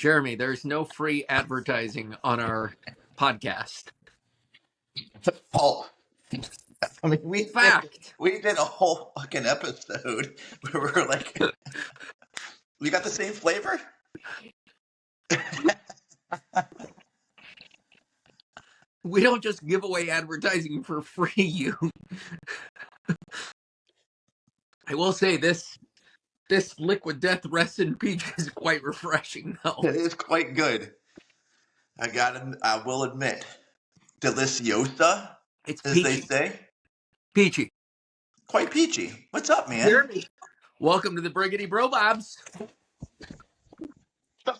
Jeremy, there's no free advertising on our podcast. Oh, I mean, Fact. we did a whole fucking episode where we're like, we got the same flavor. We don't just give away advertising for free, you. I will say this Liquid Death Rest in Peach is quite refreshing, though. It is quite good. I will admit, deliciosa, It's as they peachy. say. Peachy. Quite peachy. What's up, man? Jeremy, welcome to the Briggity Bro Bobs. Bro.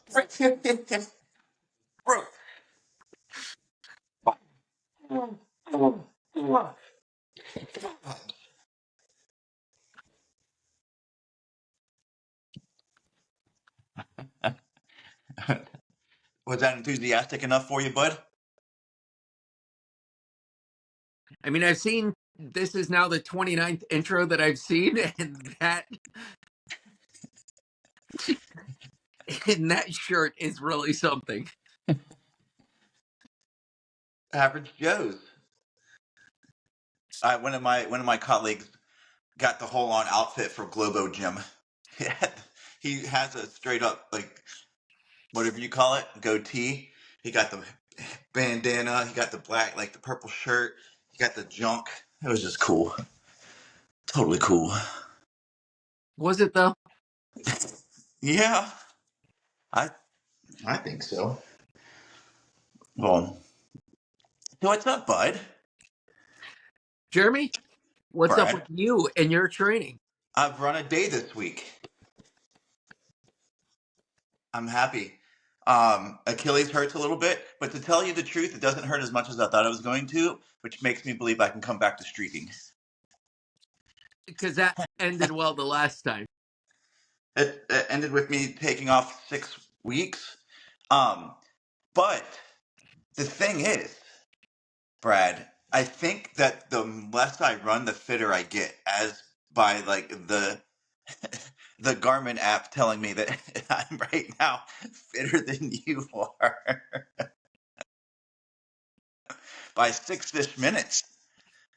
Was that enthusiastic enough for you, bud? I mean, I've seen, this is now the 29th intro that I've seen, and that shirt is really something. Average Joe's. One of my colleagues got the whole on outfit for Globo Gym. He has a straight up, like, whatever you call it, goatee. He got the bandana. He got the black, like the purple shirt. He got the junk. It was just cool. Totally cool. Was it, though? Yeah, I think so. Well, so what's up, bud? Jeremy, what's Brad? up with you and your training? I've run a day this week. I'm happy. Achilles hurts a little bit, but to tell you the truth, it doesn't hurt as much as I thought it was going to, which makes me believe I can come back to streaking. Because that ended well the last time. It ended with me taking off 6 weeks. But the thing is, Brad, I think that the less I run, the fitter I get, as by like the Garmin app telling me that I'm right now fitter than you are by 6-ish minutes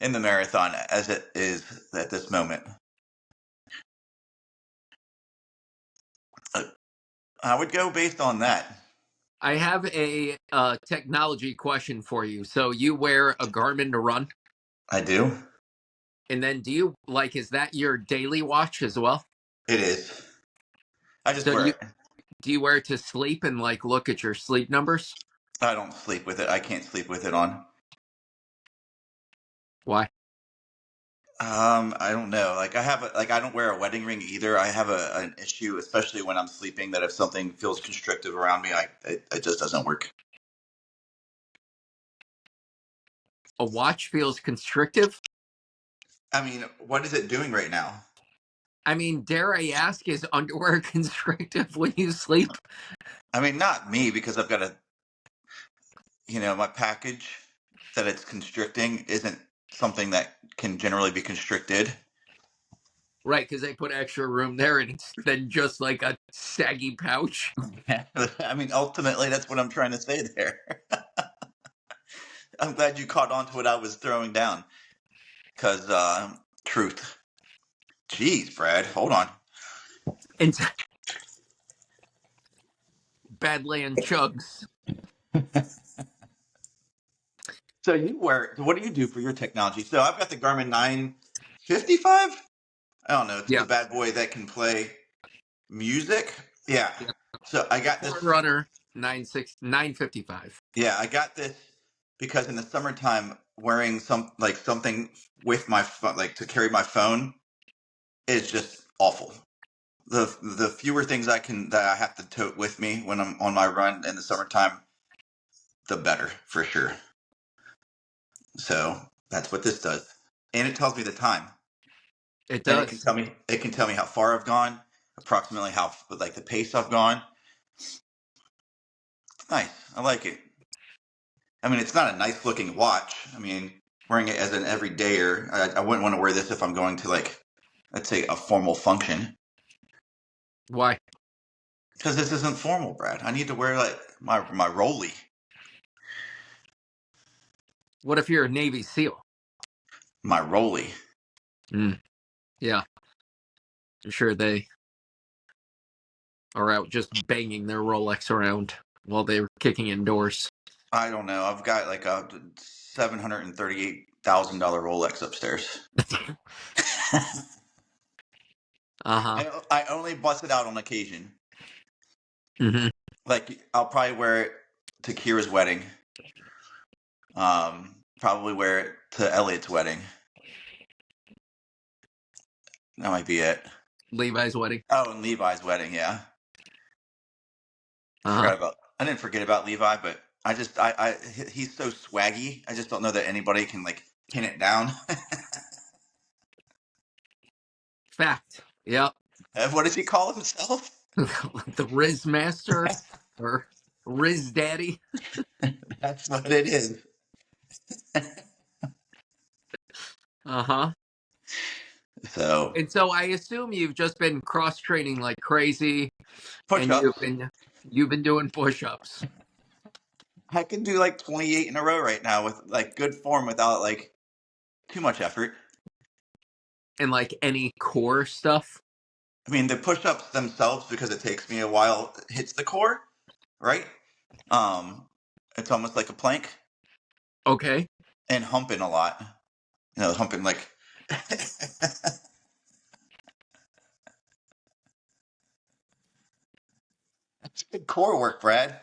in the marathon as it is at this moment. I would go based on that. I have a technology question for you. So you wear a Garmin to run? I do. And then is that your daily watch as well? It is. I just So wear it. Do you wear it to sleep and like look at your sleep numbers? I don't sleep with it. I can't sleep with it on. Why? I don't know. Like I don't wear a wedding ring either. I have an issue, especially when I'm sleeping, that if something feels constrictive around me, it just doesn't work. A watch feels constrictive? I mean, what is it doing right now? I mean, dare I ask, is underwear constrictive when you sleep? I mean, not me, because I've got my package that it's constricting isn't something that can generally be constricted. Right, because they put extra room there and it's then just like a saggy pouch. I mean, ultimately, that's what I'm trying to say there. I'm glad you caught on to what I was throwing down. Because, truth. Jeez, Brad, hold on. And Badland chugs. So what do you do for your technology? So I've got the Garmin 955. I don't know. It's the bad boy that can play music. Yeah. So I got this Runner 955. Yeah, I got this because in the summertime, wearing something with my phone, like to carry my phone, is just awful. The fewer things that I have to tote with me when I'm on my run in the summertime, the better, for sure. So that's what this does, and it tells me the time. It does. And it can tell me how far I've gone, approximately how the pace I've gone. Nice, I like it. I mean, it's not a nice looking watch. I mean, wearing it as an everydayer, I wouldn't want to wear this if I'm going to let's say a formal function. Why? Because this isn't formal, Brad. I need to wear like my rolly. What if you're a Navy SEAL? My rolly. Mm, yeah, I'm sure they are out just banging their Rolex around while they're kicking indoors. I don't know. I've got like a $738,000 Rolex upstairs. Uh-huh. I only bust it out on occasion. Mm-hmm. Like I'll probably wear it to Kira's wedding. Probably wear it to Elliot's wedding. That might be it. Levi's wedding. Oh, and Levi's wedding. Yeah, Uh-huh. I didn't forget about Levi, but he's so swaggy. I just don't know that anybody can like pin it down. Fact. Yep. What does he call himself? The Riz Master or Riz Daddy. That's what it is. Uh-huh. So And so I assume you've just been cross training like crazy and push-ups. you've been doing push-ups I can do like 28 in a row right now with like good form without like too much effort. and like any core stuff. I mean, the push-ups themselves, because it takes me a while, hits the core, right? Um, it's almost like a plank, Okay. and humping a lot. Humping like. That's good core work, Brad.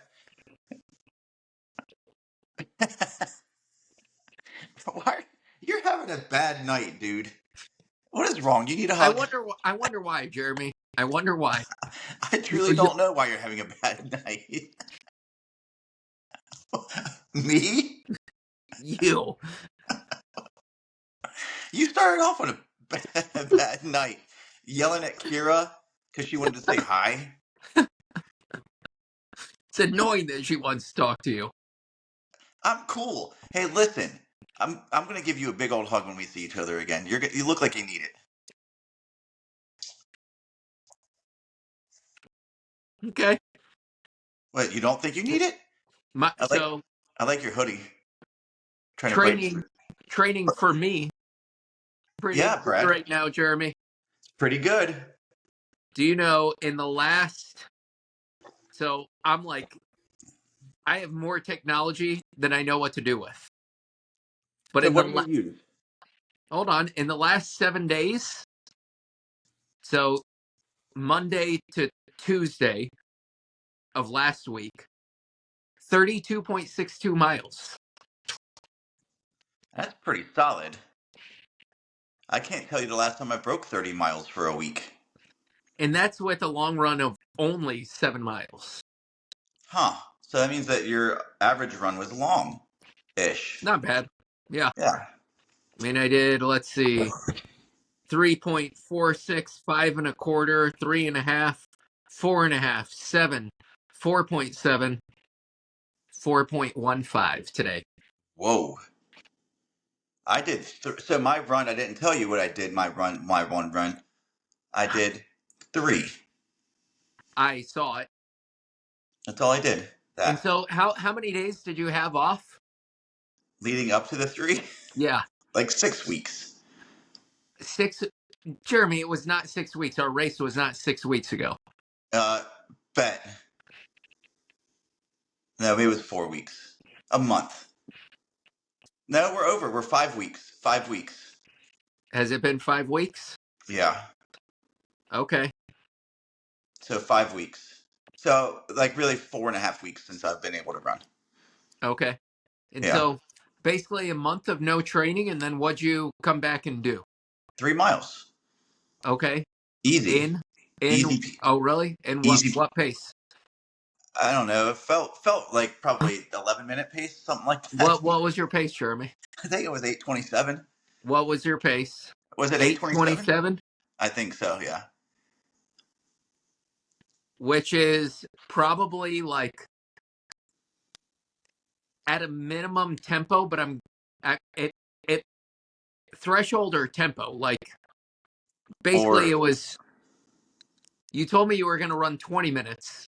Why? You're having a bad night, dude. What is wrong? You need a hug? I wonder why, Jeremy. I wonder why. I truly You, don't know why you're having a bad night. Me? you. You started off on a bad night, yelling at Kira because she wanted to say hi. It's annoying that she wants to talk to you. I'm cool. Hey, listen. I'm gonna give you a big old hug when we see each other again. You look like you need it. Okay. What? You don't think you need it? I like So I like your hoodie. Trying to break training through. training for me pretty Yeah, good Brad. right now, Jeremy. Pretty good. Do you know in the last so I'm like I have more technology than I know what to do with. But So in the what do you use? hold on, in the last 7 days, so Monday to Tuesday of last week, 32.62 miles. That's pretty solid. I can't tell you the last time I broke 30 miles for a week. And that's with a long run of only 7 miles. Huh. So that means that your average run was long-ish. Not bad. Yeah. Yeah. I mean, I did, let's see, 3.46, 5.25, 3.5, 4.5, 7, 4.7, 4.15 today. Whoa. I did so my run. I didn't tell you what I did. My one run. I did 3. I saw it. That's all I did. And That so how many days did you have off? leading up to the 3, Yeah. like 6 weeks. 6 Jeremy, it was not 6 weeks. Our race was not 6 weeks ago. Uh, bet. No, maybe it was 4 weeks. A month. No, we're over. We're 5 weeks. 5 weeks. Has it been 5 weeks? Yeah. Okay. So 5 weeks. So like really 4.5 weeks since I've been able to run. Okay. And Yeah. so basically a month of no training, and then what'd you come back and do? 3 miles. Okay. Easy. In Easy. oh really? In Easy. what pace? I don't know. It felt like probably 11-minute pace, something like that. What was your pace, Jeremy? I think it was 8:27. What was your pace? Was it 8:27? 8:27, I think so. Yeah. which is probably like at a minimum tempo, but I'm at it threshold or tempo. Like basically Or it was You told me you were going to run 20 minutes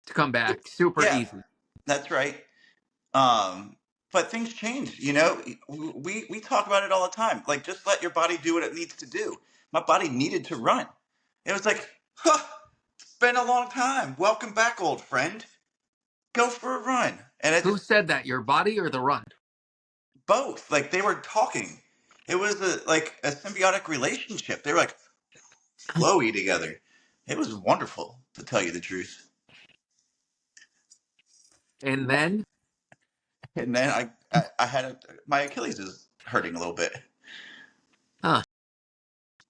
to come back. Super Yeah, easy. that's right. Um, but things change, you know. We talk about it all the time. Like, just let your body do what it needs to do. My body needed to run. It was like, huh, it's been a long time. Welcome back, old friend. Go for a run. And it Who just said that? Your body or the run? both. Like they were talking. It was like a symbiotic relationship. They were like flowy together. It was wonderful, to tell you the truth. And then, And then I had my Achilles is hurting a little bit. huh?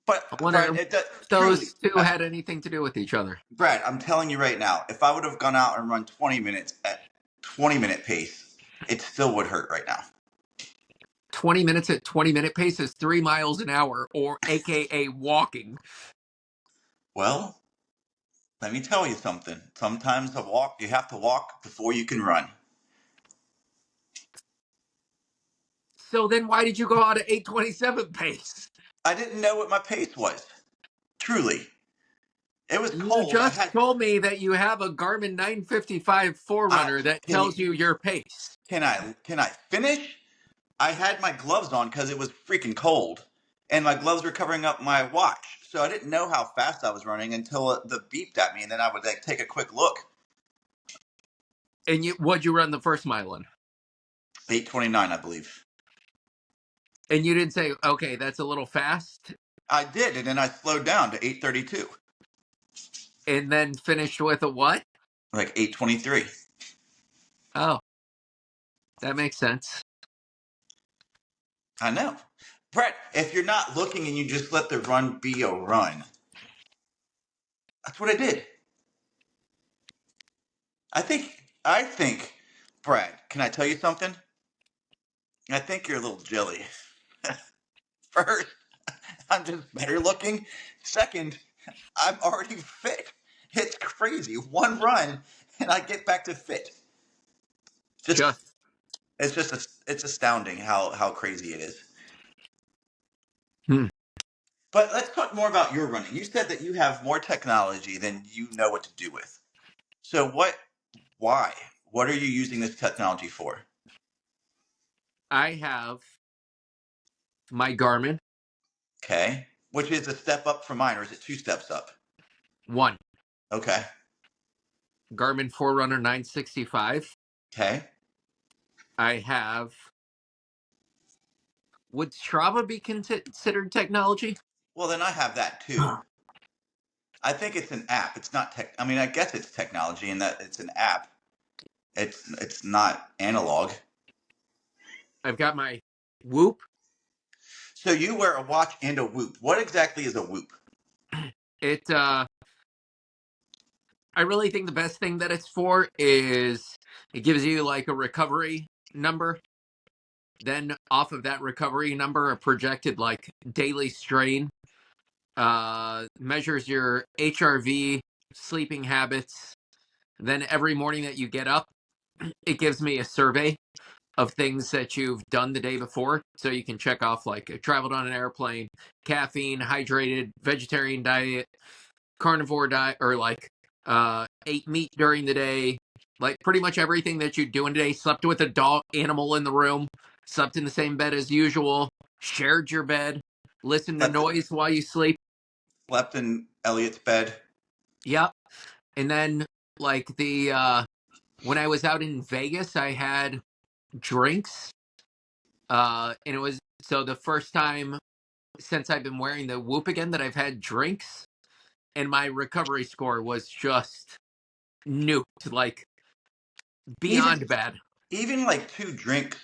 But I Brad, wonder if truly, those two had anything to do with each other. Brad, I'm telling you right now, if I would have gone out and run 20 minutes at 20-minute pace, it still would hurt right now. 20 minutes at 20-minute pace is 3 miles an hour, or AKA walking. Well, let me tell you something. Sometimes you have to walk before you can run. So then why did you go out at 8:27 pace? I didn't know what my pace was. Truly. It was You cold. just told me that you have a Garmin 955 I Forerunner that can you tells you your pace. can I finish? I had my gloves on because it was freaking cold, and my gloves were covering up my watch, so I didn't know how fast I was running until the beeped at me, and then I would like take a quick look. And what'd you run the first mile in? 8:29, I believe. And you didn't say, okay, that's a little fast, I did, and then I slowed down to 8:32, and then finished with a what? like 8:23. Oh, that makes sense. I know, Brett. If you're not looking and you just let the run be a run, that's what I did. I think, Brad. Can I tell you something? I think you're a little jelly. First, I'm just better looking. Second, I'm already fit. It's crazy. One run and I get back to fit. Just Just, it's astounding how crazy it is. hmm. But let's talk more about your running. You said that you have more technology than you know what to do with. So why? What are you using this technology for? I have my Garmin Okay. Which is a step up from mine, or is it two steps up? 1, Okay. Garmin Forerunner 965. Okay. I have, would Strava be considered technology? Well, then I have that too. I think it's an app. It's not tech. I mean, I guess it's technology in that it's an app. It's not analog. I've got my Whoop. So you wear a watch and a Whoop. What exactly is a Whoop? It, I really think the best thing that it's for is it gives you like a recovery number. Then off of that recovery number, a projected like daily strain, measures your HRV, sleeping habits. Then every morning that you get up, it gives me a survey of things that you've done the day before. So you can check off like traveled on an airplane, caffeine, hydrated, vegetarian diet, carnivore diet, or like ate meat during the day, like pretty much everything that you do in a day. Slept with a dog animal in the room, slept in the same bed as usual, shared your bed, listened to Slept noise while you sleep. slept in Elliot's bed. Yep. And then like the when I was out in Vegas, I had drinks. And it was so the first time since I've been wearing the Whoop again that I've had drinks, and my recovery score was just nuked, like Even beyond bad. even like two drinks,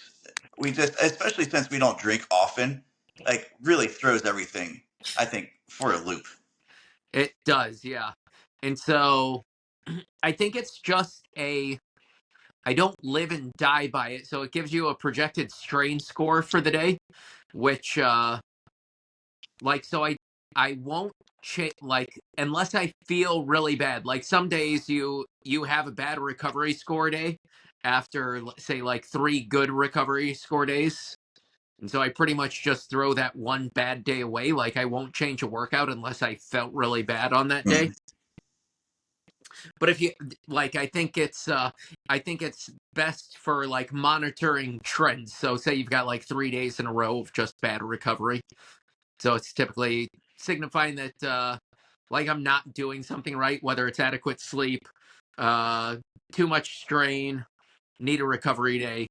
we just especially since we don't drink often, like really throws everything. I think for a loop. It does, yeah. And so I think it's just I don't live and die by it. So it gives you a projected strain score for the day, which like so I won't like unless I feel really bad. Like some days you have a bad recovery score day after say like 3 good recovery score days. And so I pretty much just throw that one bad day away. Like I won't change a workout unless I felt really bad on that day. Mm. But if you like, I think it's best for like monitoring trends. So say you've got like 3 days in a row of just bad recovery. So it's typically signifying that like I'm not doing something right, whether it's adequate sleep, uh, too much strain, need a recovery day.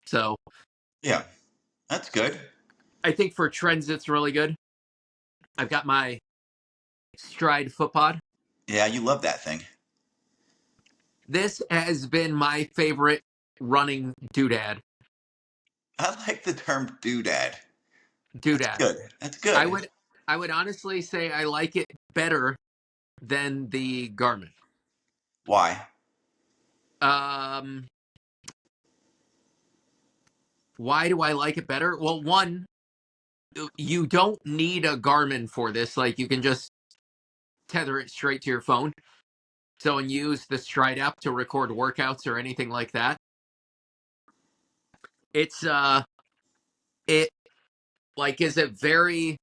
So Yeah, that's good. I think for trends, it's really good. I've got my Stride footpod. Yeah, you love that thing. This has been my favorite running doodad. I like the term doodad. That's Doodad. good. That's I good. would I would honestly say I like it better than the Garmin. Why? Um, why do I like it better? Well, one, you don't need a Garmin for this. Like you can just tether it straight to your phone. So and use the Stride app to record workouts or anything like that. It's it like is it very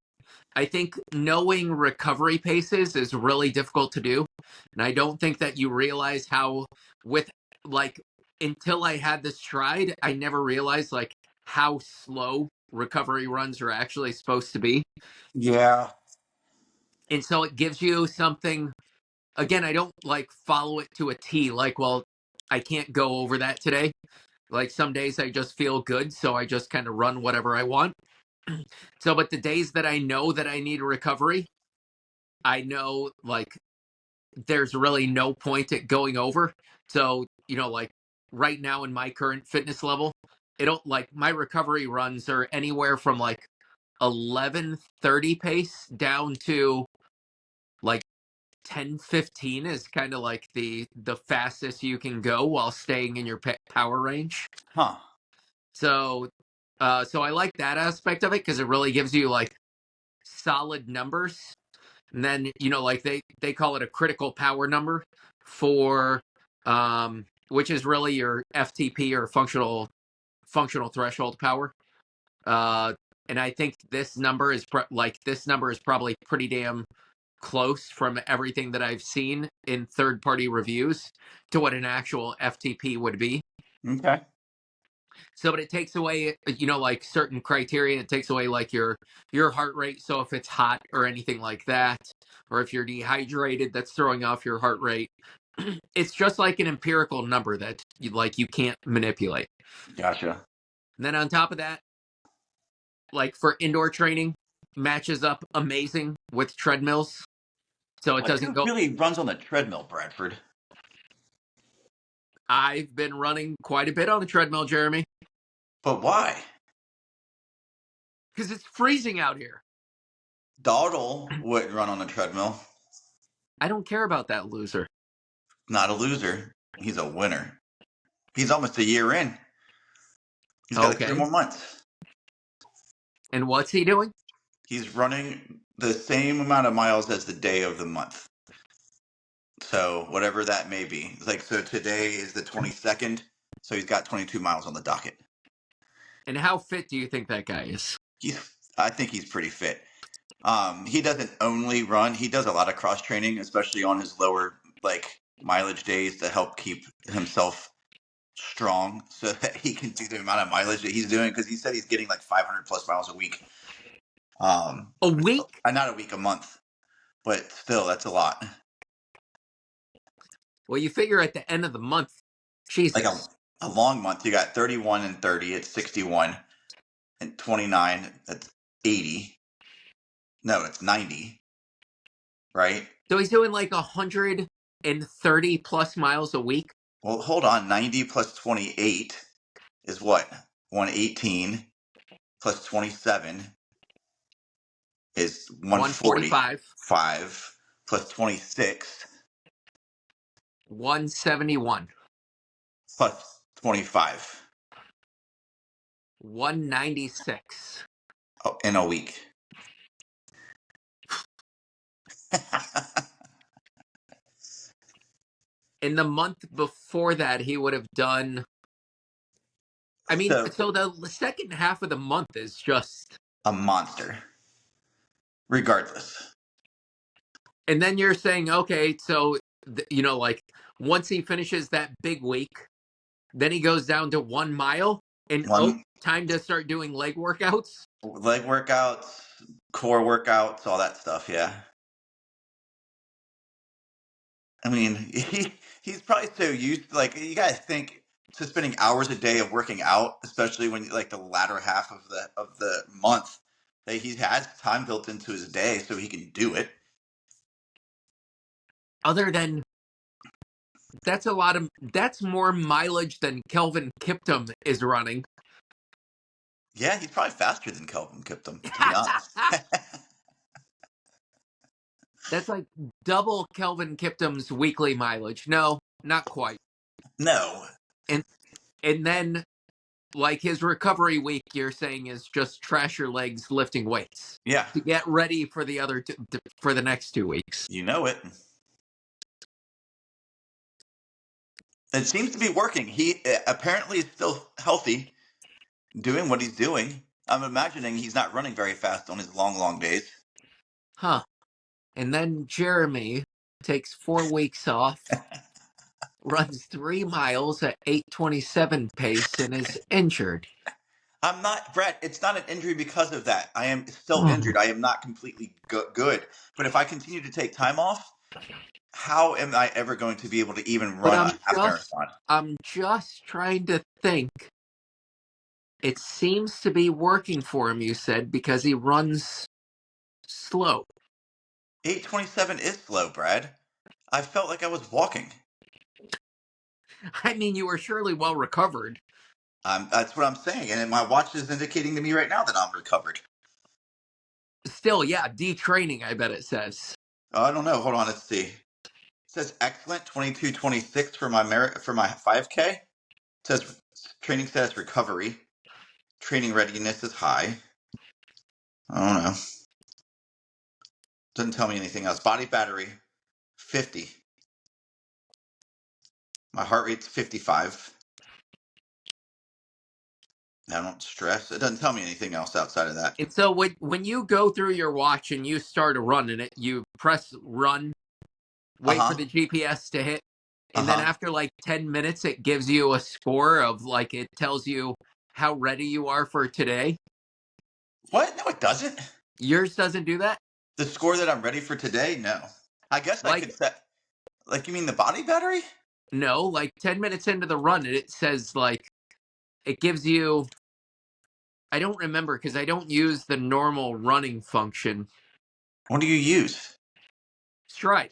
I think knowing recovery paces is really difficult to do. And I don't think that you realize how with like until I had the Stride, I never realized like how slow recovery runs are actually supposed to be. Yeah. And so it gives you something again, I don't like follow it to a T like, well, I can't go over that today. Like some days I just feel good, so I just kind of run whatever I want. So but the days that I know that I need a recovery, I know like there's really no point at going over. So, like right now in my current fitness level, it'll like my recovery runs are anywhere from like 11:30 pace down to like 10:15 is kind of like the fastest you can go while staying in your power range. Huh. So I like that aspect of it because it really gives you like solid numbers. And then, like they call it a critical power number for which is really your FTP or functional threshold power. Uh and I think this number is probably pretty damn close from everything that I've seen in third party reviews to what an actual FTP would be. Okay. So, but it takes away, like certain criteria. It takes away like your heart rate. So if it's hot or anything like that, or if you're dehydrated, that's throwing off your heart rate. It's just like an empirical number that you can't manipulate. Gotcha. And then on top of that, like for indoor training, matches up amazing with treadmills. So it What doesn't dude go. really runs on the treadmill, Bradford? I've been running quite a bit on a treadmill, Jeremy, But why? because it's freezing out here. Dawdle wouldn't run on the treadmill. I don't care about that loser. Not a loser. He's a winner. He's almost a year in. He's got 3 Okay. more months. And what's he doing? He's running the same amount of miles as the day of the month. So whatever that may be. Like so today is the 22nd, so he's got 22 miles on the docket. And how fit do you think that guy is? I think he's pretty fit. He doesn't only run, he does a lot of cross training, especially on his lower like mileage days to help keep himself strong so that he can do the amount of mileage that he's doing because he said he's getting like 500 plus miles a week. A week? Not a week, a month, but still, that's a lot. Well, you figure at the end of the month, Like Jesus. a long month, you got 31 and 30, it's 61, and 29, that's 80. No, it's 90, right? So he's doing like 130 plus miles a week. Well, hold on. 90 plus 28 is what? 118 plus 27 is 145, 145 plus 26 171, plus 25 196. in a week. In the month before that, he would have done. I mean, So so the second half of the month is just. a monster, regardless. And then you're saying, okay, so like once he finishes that big week, then he goes down to 1 mile and One time to start doing leg workouts. leg workouts, core workouts, all that stuff. Yeah. I mean, he's probably so used. Like you guys think to spending hours a day of working out, especially when like the latter half of the month, that he has time built into his day so he can do it. Other than that's more mileage than Kelvin Kiptum is running. Yeah, he's probably faster than Kelvin Kiptum, to be honest. That's like double Kelvin Kiptum's weekly mileage. No, not quite. No. And and then like his recovery week, you're saying is just trash your legs lifting weights Yeah, to get ready for the for the next 2 weeks. you know it. It seems to be working. He apparently is still healthy, doing what he's doing. I'm imagining he's not running very fast on his long, long days. Huh. And then Jeremy takes 4 weeks off, runs 3 miles at 8:27 pace, and is injured. I'm not, Brett. It's not an injury because of that. I am still Oh. injured. I am not completely good. But if I continue to take time off, how am I ever going to be able to even But run a half marathon? I'm just trying to think. It seems to be working for him, you said, because he runs slow. 8:27 is slow, Brad. I felt like I was walking. I mean, you were surely well recovered. That's what I'm saying, and my watch is indicating to me right now that I'm recovered. Still, yeah, detraining, I bet it says. Oh, I don't know. Hold on, let's see. It says excellent 22:26 for my 5K. It says training status recovery. Training readiness is high. I don't know. Doesn't tell me anything else. Body battery 50. My heart rate's 55. I don't stress. It doesn't tell me anything else outside of that. And so when you go through your watch and you start running it, you press run, Uh wait for huh. the GPS to hit, Uh and then huh. after like 10 minutes, it gives you a score of like it tells you how ready you are for today. What? No, it doesn't. Yours doesn't do that? The score that I'm ready for today? No. I guess I Like, could set. Like, you mean the body battery? no, like 10 minutes into the run, it says like, it gives you, I don't remember because I don't use the normal running function. What do you use? Stride.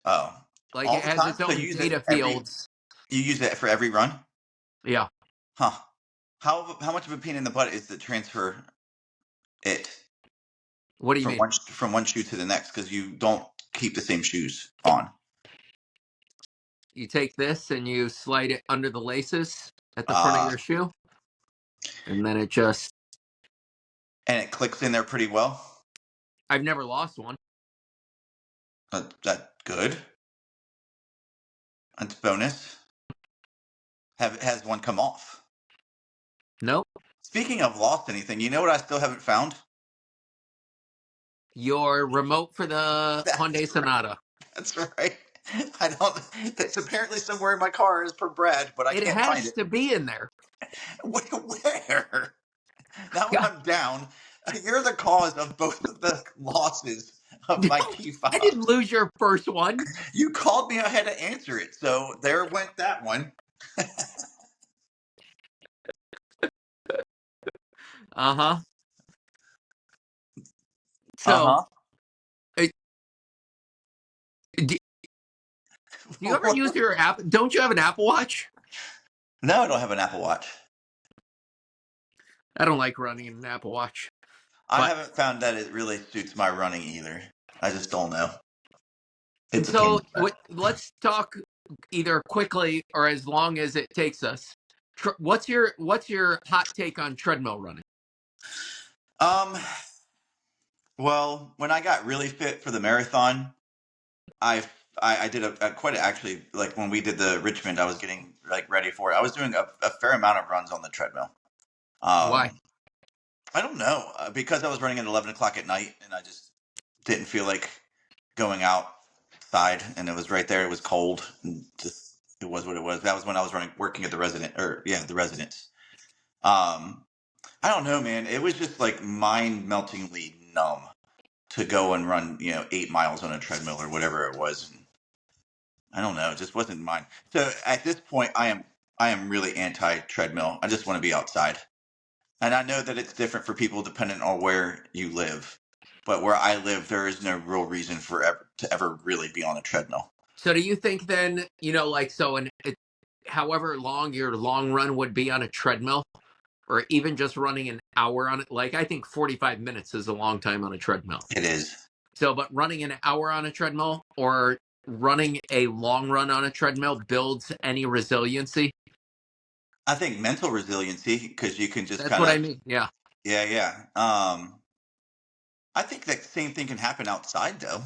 Oh, Like all it the has time. its So own you use it data every. fields. You use it for every run? Yeah. Huh. How much of a pain in the butt is to transfer it What do you mean? from one shoe to the next because you don't keep the same shoes on? You take this and you slide it under the laces at the front of Uh your shoe, and then it just, and it clicks in there pretty well. I've never lost one. That good. That's bonus. Has one come off? Nope. Speaking of lost anything, you know what I still haven't found? Your remote for the That's Hyundai right. Sonata. That's right. I don't. That's apparently somewhere in my car as per Brad, but I It can't find has it. to be in there. Where? Now when God, I'm down, you're the cause of both of the losses of no, my I P5. didn't lose your first one. You called me, I had to answer it. So there went that one. Uh huh. Uh So, huh. uh, do, do you ever use your app? Don't you have an Apple Watch? No, I don't have an Apple Watch. I don't like running in an Apple Watch. I But, haven't found that it really suits my running either. I just don't know. and It's a pain in so the butt. let's talk either quickly or as long as it takes us. What's your hot take on treadmill running? Um, well, when I got really fit for the marathon, I I did a quite actually like when we did the Richmond, I was getting like ready for it. I was doing a fair amount of runs on the treadmill. Why? I don't know because I was running at 11 o'clock at night, and I just didn't feel like going out outside, and it was right there. It was cold, and just it was what it was. That was when I was working at the resident, or yeah, the residence. Um, I don't know, man. It was just like mind meltingly numb to go and run, 8 miles on a treadmill or whatever it was. And I don't know. It just wasn't mine. So at this point, I am really anti treadmill. I just want to be outside. And I know that it's different for people depending on where you live. But where I live, there is no real reason for to ever really be on a treadmill. So do you think then, like however long your long run would be on a treadmill, or even just running an hour on it, like I think 45 minutes is a long time on a treadmill. It is. So, but running an hour on a treadmill or running a long run on a treadmill builds any resiliency. I think mental resiliency, because you can just That's kind what I of, mean. Yeah. yeah, yeah. I think that same thing can happen outside though,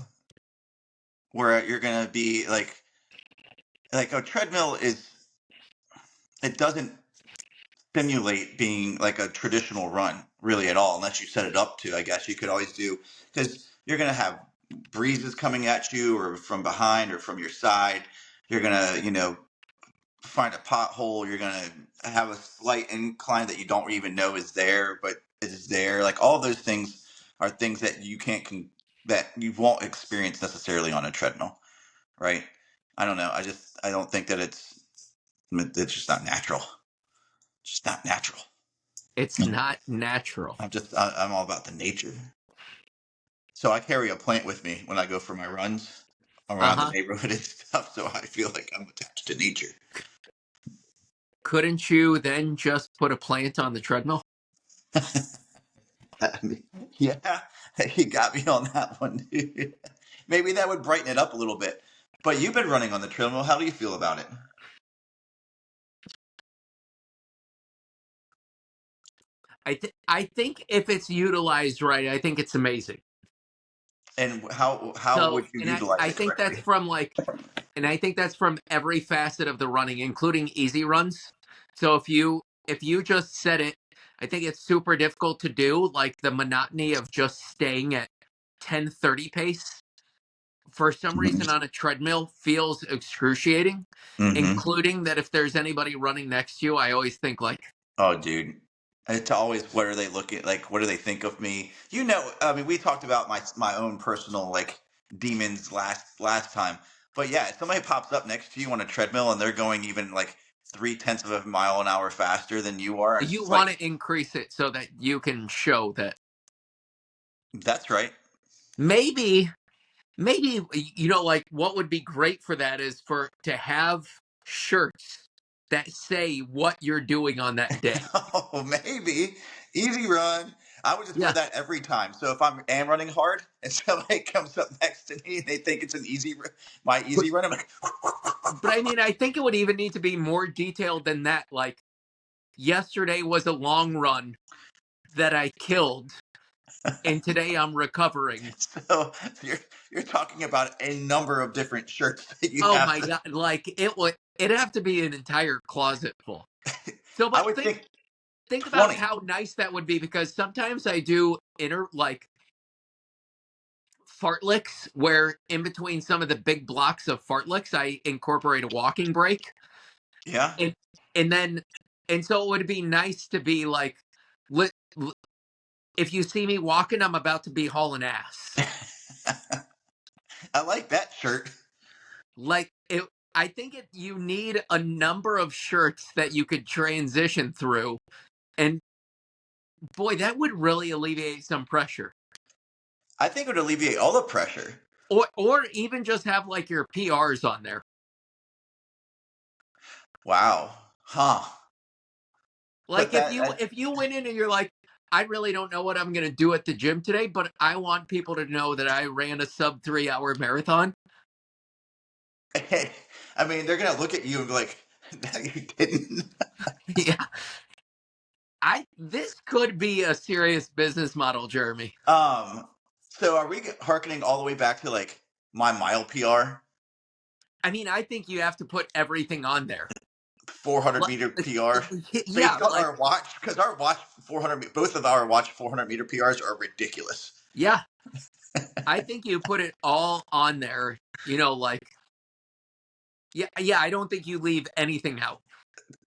where you're gonna be like a treadmill is, it doesn't simulate being like a traditional run really at all, unless you set it up to. I guess you could always do, because you're gonna have breezes coming at you, or from behind, or from your side. You're gonna, find a pothole. You're gonna have a slight incline that you don't even know is there, but it is there. Like all those things are things that you can't that you won't experience necessarily on a treadmill, right? I don't know. I don't think that it's just not natural. Just not natural. It's not natural. I'm all about the nature. So I carry a plant with me when I go for my runs Uh around the huh. neighborhood and stuff. So I feel like I'm attached to nature. Couldn't you then just put a plant on the treadmill? I mean, yeah, you got me on that one, dude. Maybe that would brighten it up a little bit. But you've been running on the treadmill. How do you feel about it? I think if it's utilized right, I think it's amazing. And how So, would you and I, utilize I it think that's correctly? from like, and I think that's from every facet of the running, including easy runs. So if you just set it, I think it's super difficult to do, like the monotony of just staying at 10:30 pace. For some reason on a treadmill feels excruciating, Mm-hmm. including that if there's anybody running next to you, I always think like, Oh, dude. It's always, what are they looking like? What do they think of me? I mean, we talked about my own personal like demons last time. But yeah, if somebody pops up next to you on a treadmill and they're going even like 3/10 of a mile an hour faster than you are, and it's you just want like, to increase it so that you can show that that's right. maybe maybe like what would be great for that is for to have shirts that say what you're doing on that day. Oh, maybe easy run. I would just wear Yeah, that every time. So if am running hard and somebody comes up next to me and they think it's my but easy run, I'm like, I mean, I think it would even need to be more detailed than that. Like yesterday was a long run that I killed, and today I'm recovering. so you're talking about a number of different shirts that you Oh have my to. god, like it'd have to be an entire closet full. So, I but would think think think about 20. how nice that would be, because sometimes I do inner like fartlicks where in between some of the big blocks of fartlicks I incorporate a walking break, Yeah. and and then and so it would be nice to be like, li- if you see me walking, I'm about to be hauling ass. I like that shirt. Like it, I think you need a number of shirts that you could transition through, and boy, that would really alleviate some pressure. I think it would alleviate all the pressure. Or even just have like your PRs on there. Wow. Huh. But Like if you went in and you're like, I really don't know what I'm gonna do at the gym today, but I want people to know that I ran a sub 3 hour marathon. I mean, they're gonna look at you and be like, "No, you didn't." Yeah, I this could be a serious business model, Jeremy. Um, so are we harkening all the way back to like my mile PR, I mean, I think you have to put everything on there. 400 Like, meter PR, yeah, based on like our watch? Because our watch 400, both of our watch 400 meter PRs are ridiculous. yeah. I think you put it all on there. Like, yeah. I don't think you leave anything out.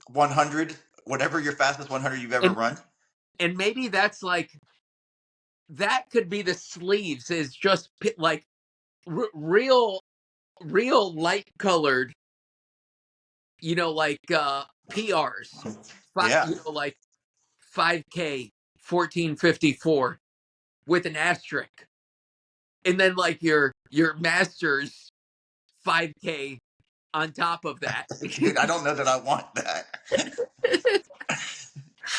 100, whatever your fastest 100 you've ever And run. and maybe that's like that could be the sleeves is just like real light colored, like PRs, Yeah. like 5K 1454 with an asterisk, and then like your masters 5K on top of that. Dude, I don't know that I want that.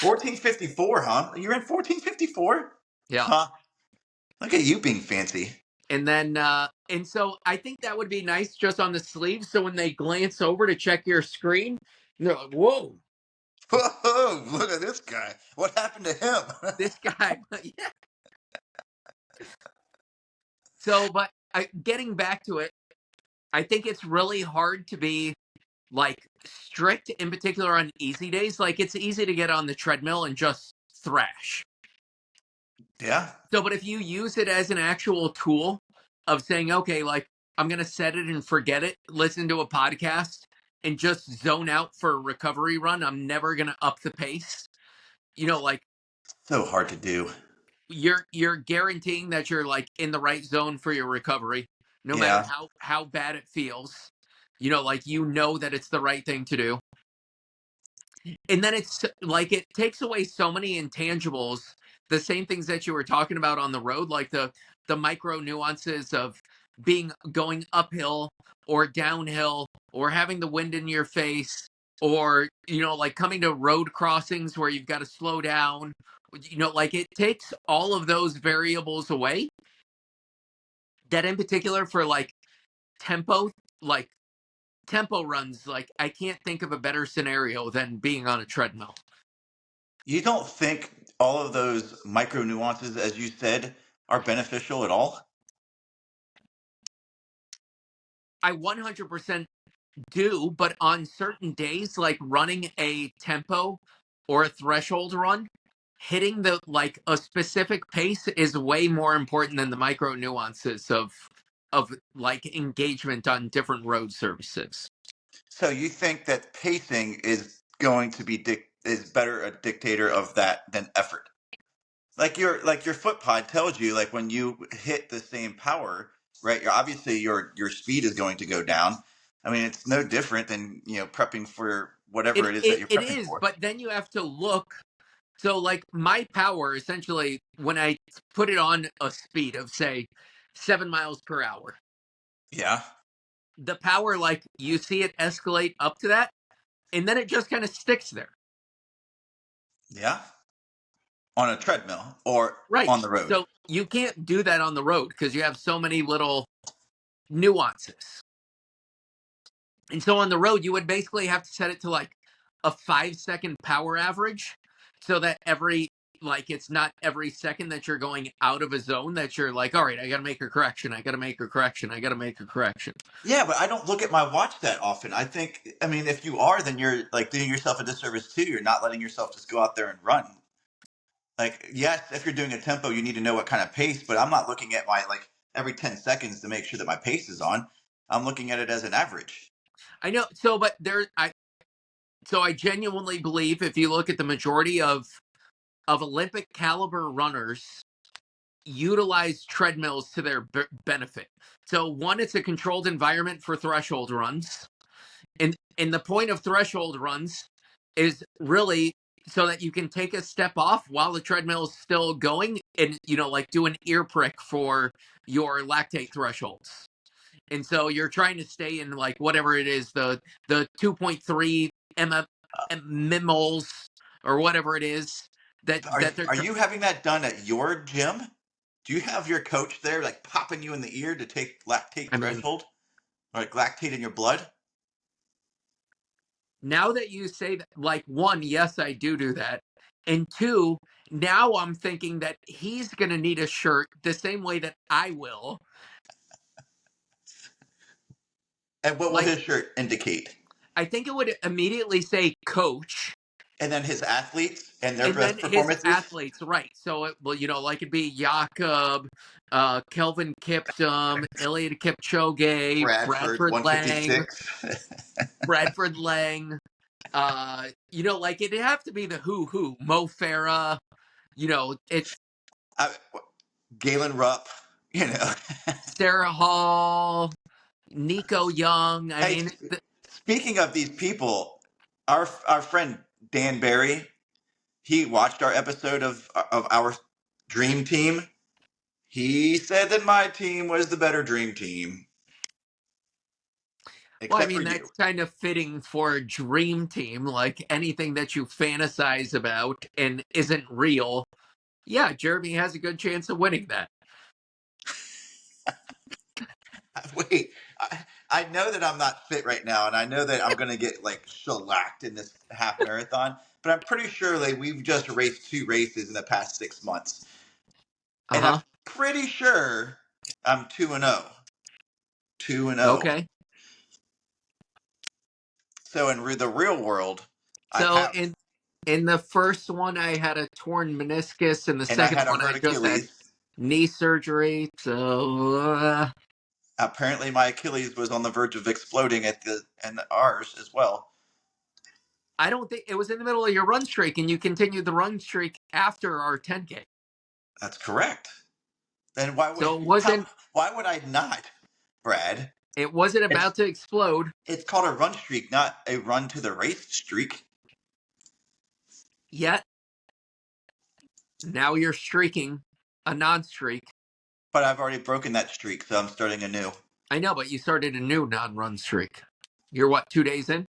1454, huh? You're in 1454? Yeah. Huh. Look at you being fancy. And then and so I think that would be nice just on the sleeves, so when they glance over to check your screen, they're like, whoa, Whoa, look at this guy. What happened to him? this guy. Yeah. So but getting back to it, I think it's really hard to be like strict, in particular on easy days. Like it's easy to get on the treadmill and just thrash. Yeah. So but if you use it as an actual tool of saying, okay, like I'm going to set it and forget it, listen to a podcast and just zone out for a recovery run, I'm never going to up the pace. Like So hard to do. you're guaranteeing that you're like in the right zone for your recovery no matter Yeah. how bad it feels. Like that it's the right thing to do. And then it's like it takes away so many intangibles, the same things that you were talking about on the road, like the micro nuances of going uphill or downhill or having the wind in your face, or like coming to road crossings where you've got to slow down. Like it takes all of those variables away, that in particular for tempo like tempo runs, like I can't think of a better scenario than being on a treadmill. You don't think all of those micro nuances, as you said, are beneficial at all? I 100% do, but on certain days, like running a tempo or a threshold run, hitting the like a specific pace is way more important than the micro nuances of like engagement on different road services. So you think that pacing is going to be is better a dictator of that than effort? Like your foot pod tells you, like when you hit the same power, right? Obviously your speed is going to go down. I mean, it's no different than prepping for whatever It it is that it, you're it prepping is, for. but then you have to look. So like my power essentially when I put it on a speed of say 7 miles per hour, Yeah, the power, like you see it escalate up to that, and then it just kind of sticks there. yeah, on a treadmill or Right. on the road. So you can't do that on the road because you have so many little nuances. And so on the road, you would basically have to set it to like a 5 second power average, so that it's not every second that you're going out of a zone that you're like, all right, I got to make a correction. I got to make a correction. I got to make a correction. Yeah, but I don't look at my watch that often. I mean, if you are, then you're like doing yourself a disservice too. You're not letting yourself just go out there and run. Like, yes, if you're doing a tempo, you need to know what kind of pace, but I'm not looking at my like every 10 seconds to make sure that my pace is on. I'm looking at it as an average. I know. So I genuinely believe if you look at the majority of Olympic caliber runners utilize treadmills to their benefit. So one, it's a controlled environment for threshold runs, and the point of threshold runs is really so that you can take a step off while the treadmill is still going, and like do an ear prick for your lactate thresholds. And so you're trying to stay in like whatever it is, the 2.3 mmol or whatever it is Are that they're are you having that done at your gym? Do you have your coach there like popping you in the ear to take lactate I mean, threshold or like lactate in your blood? now that you say that, like, one, yes, I do that. And two, now I'm thinking that he's going to need a shirt the same way that I will. And what will Like, his shirt indicate? I think it would immediately say coach. And then his athletes and their And then best his performances. athletes, right? So, well, like it'd be Jakob, Kelvin Kiptum, Eliud Kipchoge, Bradford, 156. Bradford Lang. Like it'd have to be the who, Mo Farah. It's I, Galen Rupp, you know. Sarah Hall, Nico Young. I Hey, mean, speaking of these people, our friend Dan Barry, he watched our episode of our dream team. He said that my team was the better dream team, well, I except for mean, you. that's kind of fitting for a dream team, like anything that you fantasize about and isn't real. Yeah, Jeremy has a good chance of winning that. Wait, I know that I'm not fit right now, and I know that I'm going to get like shellacked in this half marathon, but I'm pretty sure like we've just raced 2 races in the past 6 months, Uh and I'm huh. pretty sure I'm 2-0. 2-0. Okay. So in the real world, I So have, in the first one, I had a torn meniscus. In the and I second had a one, hurt I just had Achilles. knee surgery. So Apparently, my Achilles was on the verge of exploding and ours as well. I don't think it was in the middle of your run streak, and you continued the run streak after our 10K. That's correct. Then why would So it wasn't why would I not, Brad? it wasn't It's about to explode it's called a run streak, not a run to the race streak. yet. Now you're streaking a non-streak. But I've already broken that streak, so I'm starting anew. I know, but you started a new non-run streak. You're what, 2 days in?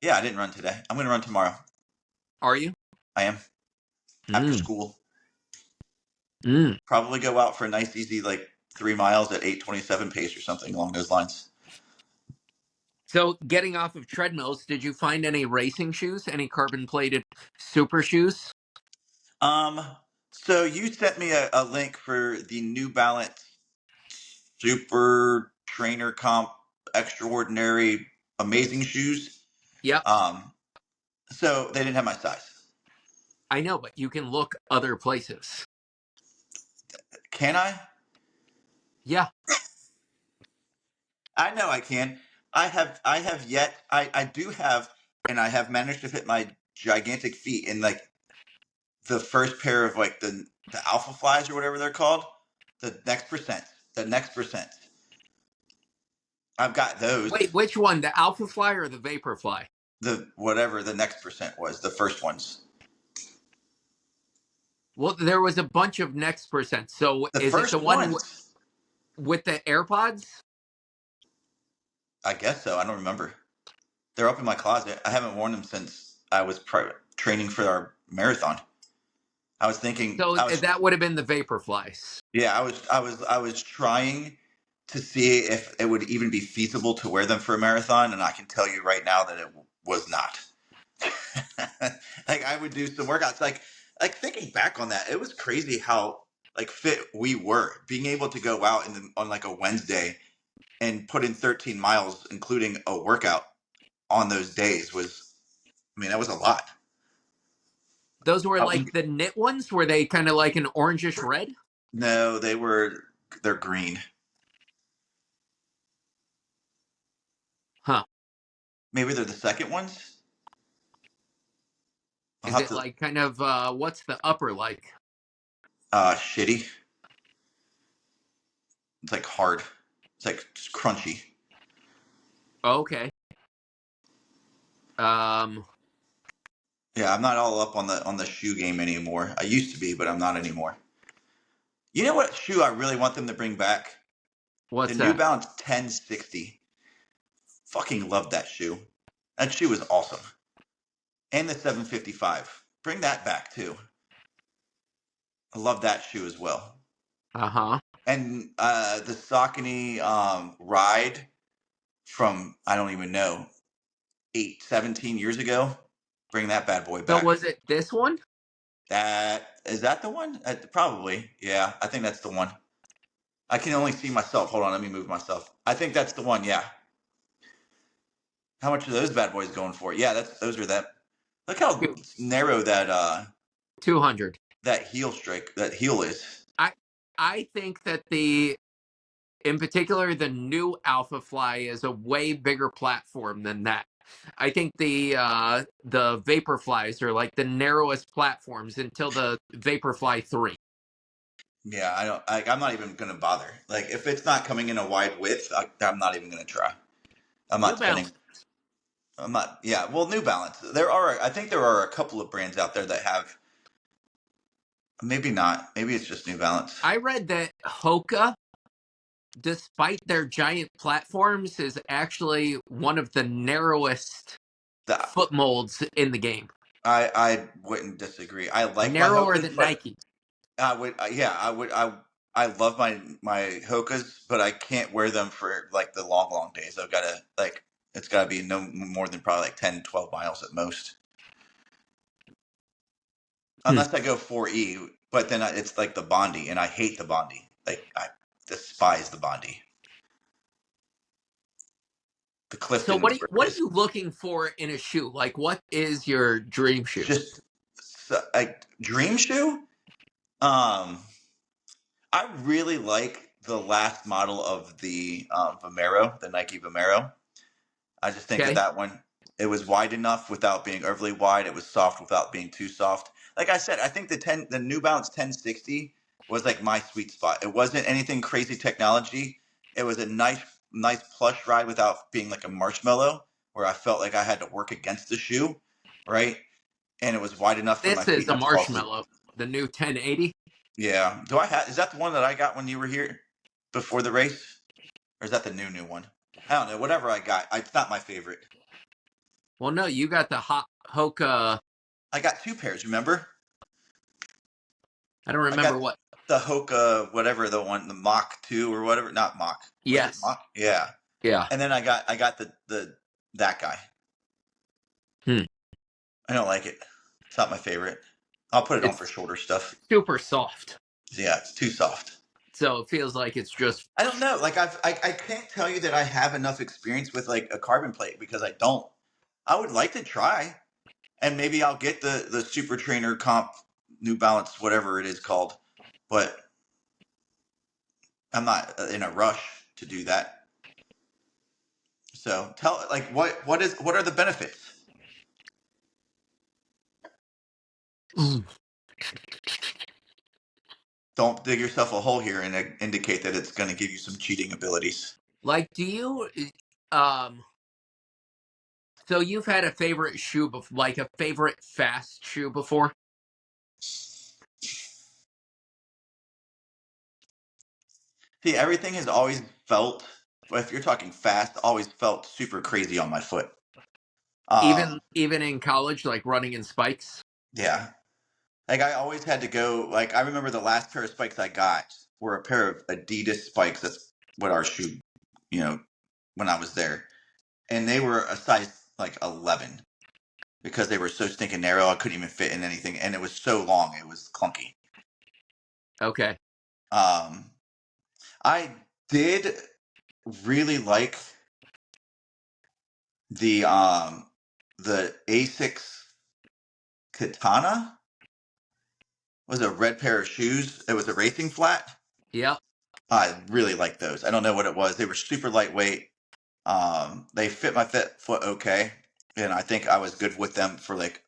Yeah, I didn't run today. I'm going to run tomorrow. Are you? I am after Mm. school. Mm. Probably go out for a nice, easy 3 miles at 8:27 pace or something along those lines. So, getting off of treadmills, did you find any racing shoes? Any carbon-plated super shoes? Um, so you sent me a link for the New Balance Super Trainer Comp Extraordinary Amazing Shoes. Yep, Um, so they didn't have my size. I know, but you can look other places. Can I? Yeah. I know I can. I have yet I do have, and I have managed to fit my gigantic feet in the first pair of the alpha flies or whatever they're called. The next percent. The next percent. I've got those. Wait, which one? The Alpha Fly or the Vapor Fly? The whatever the next percent was, the first ones. Well, there was a bunch of next percent. So, The is it the first one ones. with the AirPods? I guess so. I don't remember. They're up in my closet. I haven't worn them since I was training for our marathon. I was thinking So I was that would have been the Vapor Flies. Yeah, I was trying to see if it would even be feasible to wear them for a marathon, and I can tell you right now that it was not. I would do some workouts. Thinking back on that, it was crazy how fit we were. Being able to go out on a Wednesday and put in 13 miles, including a workout on those days was, I mean, that was a lot. Those were I like wouldn't- the knit ones. Were they kind of like an orangish red? No, they're green. Huh. Maybe they're the second ones. I'll Is have it to, like kind of what's the upper like? shitty. It's hard. It's just crunchy. Okay. Um, Yeah, I'm not all up on the shoe game anymore. I used to be, but I'm not anymore. You know what shoe I really want them to bring back? The what's New that? Balance 1060. Fucking love that shoe. That shoe is awesome. And the 755. Bring that back too. I love that shoe as well. Uh-huh. And the Saucony Ride from, I don't even know, 17 years ago. Bring that bad boy So back. was it this one? That the one? Probably. Yeah, I think that's the one. I can only see myself. Hold on, let me move myself. I think that's the one. Yeah. How much are those bad boys going for? Yeah, those are that. Look how Two- narrow that 200. that heel is. I I think that in particular the new Alpha Fly is a way bigger platform than that. I think the Vaporflies are like the narrowest platforms until the Vaporfly 3. Yeah, I don't. I'm not even gonna bother. Like, if it's not coming in a wide width, I'm not even gonna try. I'm New not Balance. spending. I'm not. Yeah, well, New Balance. There are. I think there are a couple of brands out there that have. Maybe not. Maybe it's just New Balance. I read that Hoka, despite their giant platforms, is actually one of the narrowest The, foot molds in the game. I wouldn't disagree. I like my Narrower Hokas, than but Nike. I would. Yeah, I would. I love my Hokas, but I can't wear them for like the long days. I've got to like. It's got to be no more than probably like 10, 12 miles at most. Hmm. Unless I go 4E, but then it's like the Bondi, and I hate the Bondi. Like, I despise the Bondi. The So Clifton is where it what are is. you looking for in a shoe? Like what is your dream shoe? Just like dream shoe. Um, I really like the last model of the Vomero, the Nike Vomero. I just think that Okay. that one, it was wide enough without being overly wide. It was soft without being too soft. Like I said, I think the New Balance 1060 was like my sweet spot. It wasn't anything crazy technology. It was a nice plush ride without being like a marshmallow, where I felt like I had to work against the shoe, right? And it was wide enough for my This feet is a not to fall asleep. marshmallow. The new 1080. Yeah. Do I have? Is that the one that I got when you were here before the race, or is that the new one? I don't know. Whatever I got, it's not my favorite. Well, no, you got the hot Hoka. I got two pairs. Remember? I don't I got remember what. the Hoka, whatever the one, the Mach 2 or whatever. Not Mach. Was it Yes. Mach? Yeah. Yeah. And then I got the that guy. Hmm. I don't like it. It's not my favorite. I'll put it on for It's shorter stuff. super soft. Yeah, it's too soft. So it feels like it's just I don't know. Like, I can't tell you that I have enough experience with like a carbon plate, because I don't. I would like to try, and maybe I'll get the Super Trainer Comp New Balance, whatever it is called. But I'm not in a rush to do that. So tell, like, what are the benefits? Don't dig yourself a hole here and indicate that it's going to give you some cheating abilities. like do you um so you've had a favorite shoe before, like a favorite fast shoe before? See, everything has always felt, if you're talking fast, always felt super crazy on my foot. Even in college, like running in spikes? Yeah, like I always had to go. Like, I remember the last pair of spikes I got were a pair of Adidas spikes. That's what our shoe, you know, when I was there, and they were a size like 11, because they were so stinking narrow. I couldn't even fit in anything, and it was so long. It was clunky. Okay. Um, I did really like the the Asics Katana. Was a red pair of shoes. It was a racing flat. Yep. I really liked those. I don't know what it was. They were super lightweight. They fit my foot okay, and I think I was good with them for like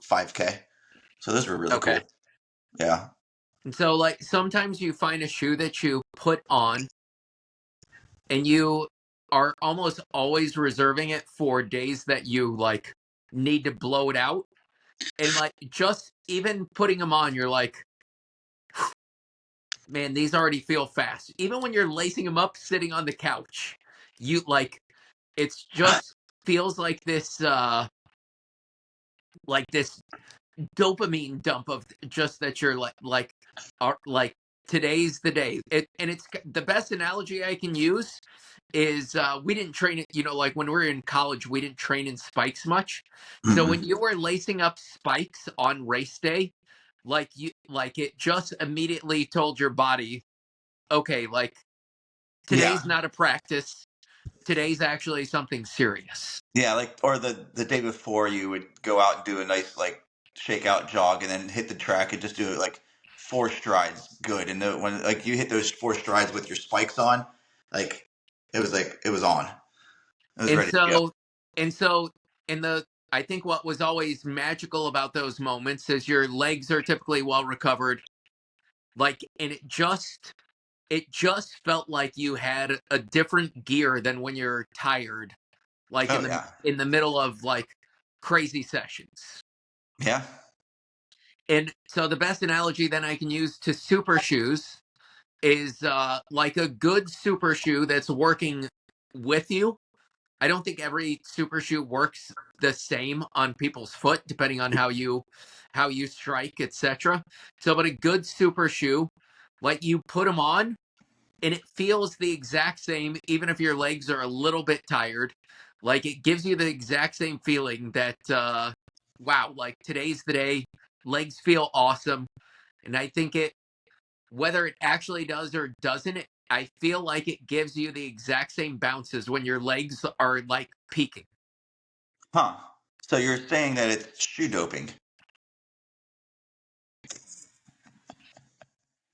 5K. So those were really Okay. cool. Yeah. And so like sometimes you find a shoe that you put on and you are almost always reserving it for days that you like need to blow it out. And like just even putting them on, you're like, man, these already feel fast. Even when you're lacing them up sitting on the couch, you like it's just feels like this dopamine dump of just that you're like today's the day. And it's the best analogy I can use is we didn't train it, like when we were in college, we didn't train in spikes much. So when Mm-mm. you were lacing up spikes on race day, like it just immediately told your body, okay, like Yeah. today's not a practice. today's actually something serious. Yeah, like or the day before you would go out and do a nice like shakeout jog and then hit the track and just do it like four strides good. And when like you hit those four strides with your spikes on, like it was on. It was And ready to go. so, and so, in the, I think what was always magical about those moments is your legs are typically well recovered. Like, and it just felt like you had a different gear than when you're tired, like Oh yeah. in the middle of like crazy sessions. Yeah. And so the best analogy then I can use to super shoes is like a good super shoe that's working with you. I don't think every super shoe works the same on people's foot depending on how you strike, etc. So but a good super shoe, like you put them on and it feels the exact same even if your legs are a little bit tired. Like it gives you the exact same feeling that wow, like today's the day, legs feel awesome. And I think it, whether it actually does or doesn't, I feel like it gives you the exact same bounces when your legs are like peaking. Huh. So you're saying that it's shoe doping?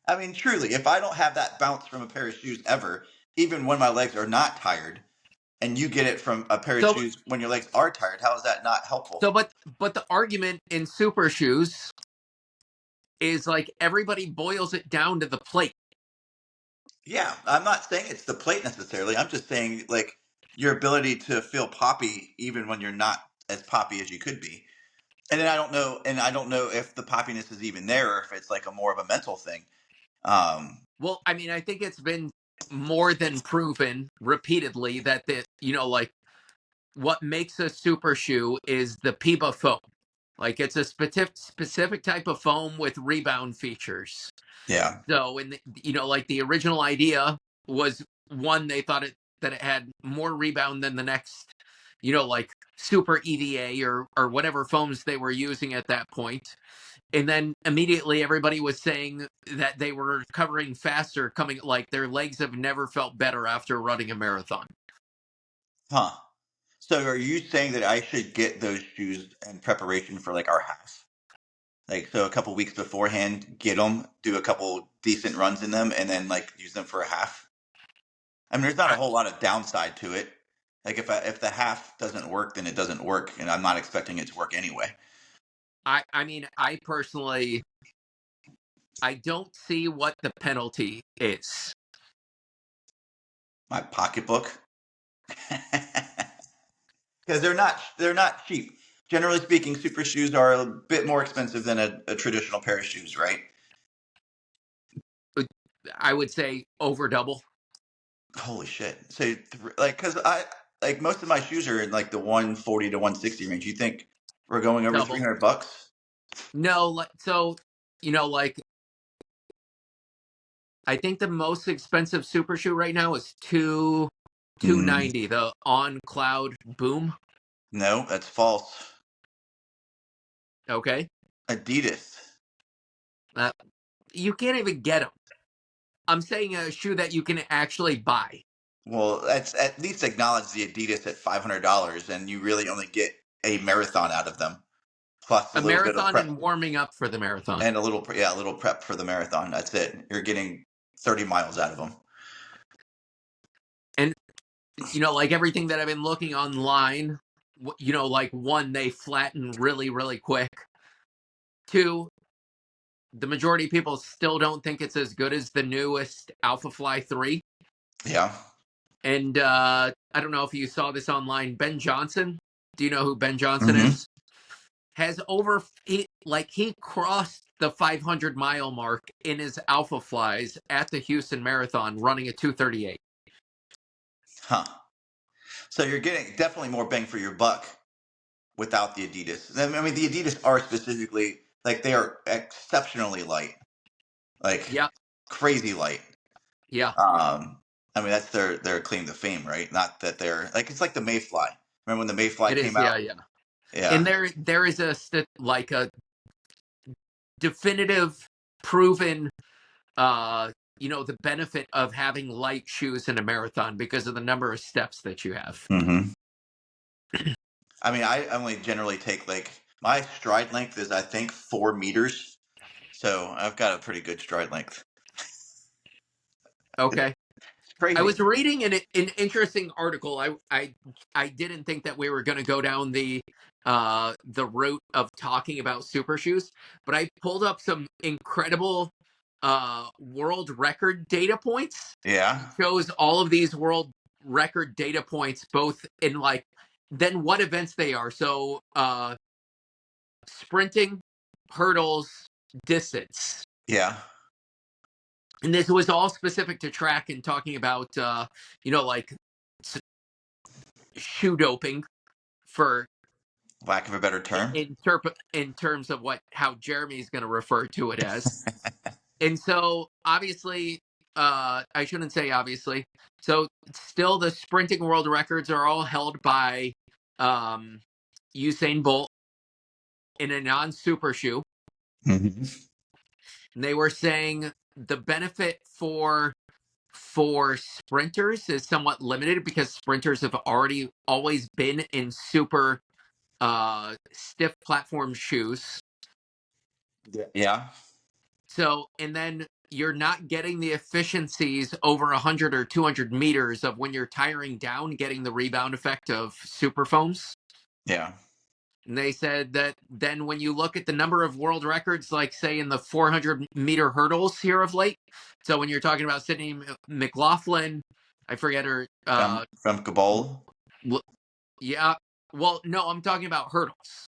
I mean, truly, if I don't have that bounce from a pair of shoes ever, even when my legs are not tired, and you get it from a pair of So shoes when your legs are tired, how is that not so helpful? but the argument in super shoes is like everybody boils it down to the plate. Yeah, I'm not saying it's the plate necessarily. I'm just saying like your ability to feel poppy even when you're not as poppy as you could be. And then I don't know if the poppiness is even there or if it's like a more of a mental thing. Um, Well, I mean, I think it's been more than proven repeatedly that like what makes a super shoe is the PIBA foam. Like it's a specific type of foam with rebound features. yeah, So, and like the original idea was one, they thought that it had more rebound than the next, like super EVA or whatever foams they were using at that point. And then immediately everybody was saying that they were recovering faster, coming like their legs have never felt better after running a marathon. huh. So are you saying that I should get those shoes in preparation for like our half? Like so, a couple weeks beforehand, get them, do a couple decent runs in them, and then like use them for a half. I mean, there's not a I, whole lot of downside to it. Like if the half doesn't work, then it doesn't work, and I'm not expecting it to work anyway. I mean, I personally, I don't see what the penalty is. My pocketbook, because they're not cheap. Generally speaking, super shoes are a bit more expensive than a traditional pair of shoes, right? I would say over double, Holy shit! So like, because I like most of my shoes are in like the 140 to 160 range. You think we're going over double. $300? No, like so, like I think the most expensive super shoe right now is two Mm, ninety. The On Cloud Boom. no, that's false. Okay, Adidas. uh, you can't even get them. I'm saying a shoe that you can actually buy. Well, that's at least acknowledge the Adidas at $500, and you really only get a marathon out of them, plus a A little bit of marathon prep and warming up for the marathon. and a little prep for the marathon. That's it. You're getting 30 miles out of them. And like everything that I've been looking online, like one, they flatten really, really quick. Two, the majority of people still don't think it's as good as the newest Alpha Fly 3. Yeah. And I don't know if you saw this online. Ben Johnson, do you know who Ben Johnson Mm-hmm. is? Has he crossed the 500-mile mark in his Alpha Flies at the Houston Marathon running a 2:38. Huh. So you're getting definitely more bang for your buck without the Adidas. I mean, the Adidas are specifically like they are exceptionally light, like Yeah, crazy light. yeah, I mean that's their claim to fame, right? Not that they're like it's like the Mayfly. Remember when the Mayfly it came is. out? Yeah, yeah. And Yeah. there is like a definitive, proven the benefit of having light shoes in a marathon because of the number of steps that you have. Mm-hmm. I mean, I only generally take like my stride length is I think 4 meters, so I've got a pretty good stride length. Okay. It's I crazy. was reading an interesting article. I didn't think that we were going to go down the route of talking about super shoes, but I pulled up some incredible world record data points. Yeah, It shows all of these world record data points both in like then what events they are. So sprinting, hurdles, distance. yeah, And this was all specific to track and talking about like shoe doping for lack of a better term. in terms of how Jeremy's going to refer to it as. And so obviously, I shouldn't say obviously. So still, the sprinting world records are all held by um, Usain Bolt in a non-super shoe. Mm-hmm. And they were saying the benefit for sprinters is somewhat limited because sprinters have already always been in super stiff platform shoes. Yeah, So, and then you're not getting the efficiencies over 100 or 200 meters of when you're tiring down, getting the rebound effect of super foams. yeah, And they said that then when you look at the number of world records, like say in the 400-meter hurdles here of late, so when you're talking about Sydney McLaughlin, I forget her, from Kabul. yeah, well, no, I'm talking about hurdles.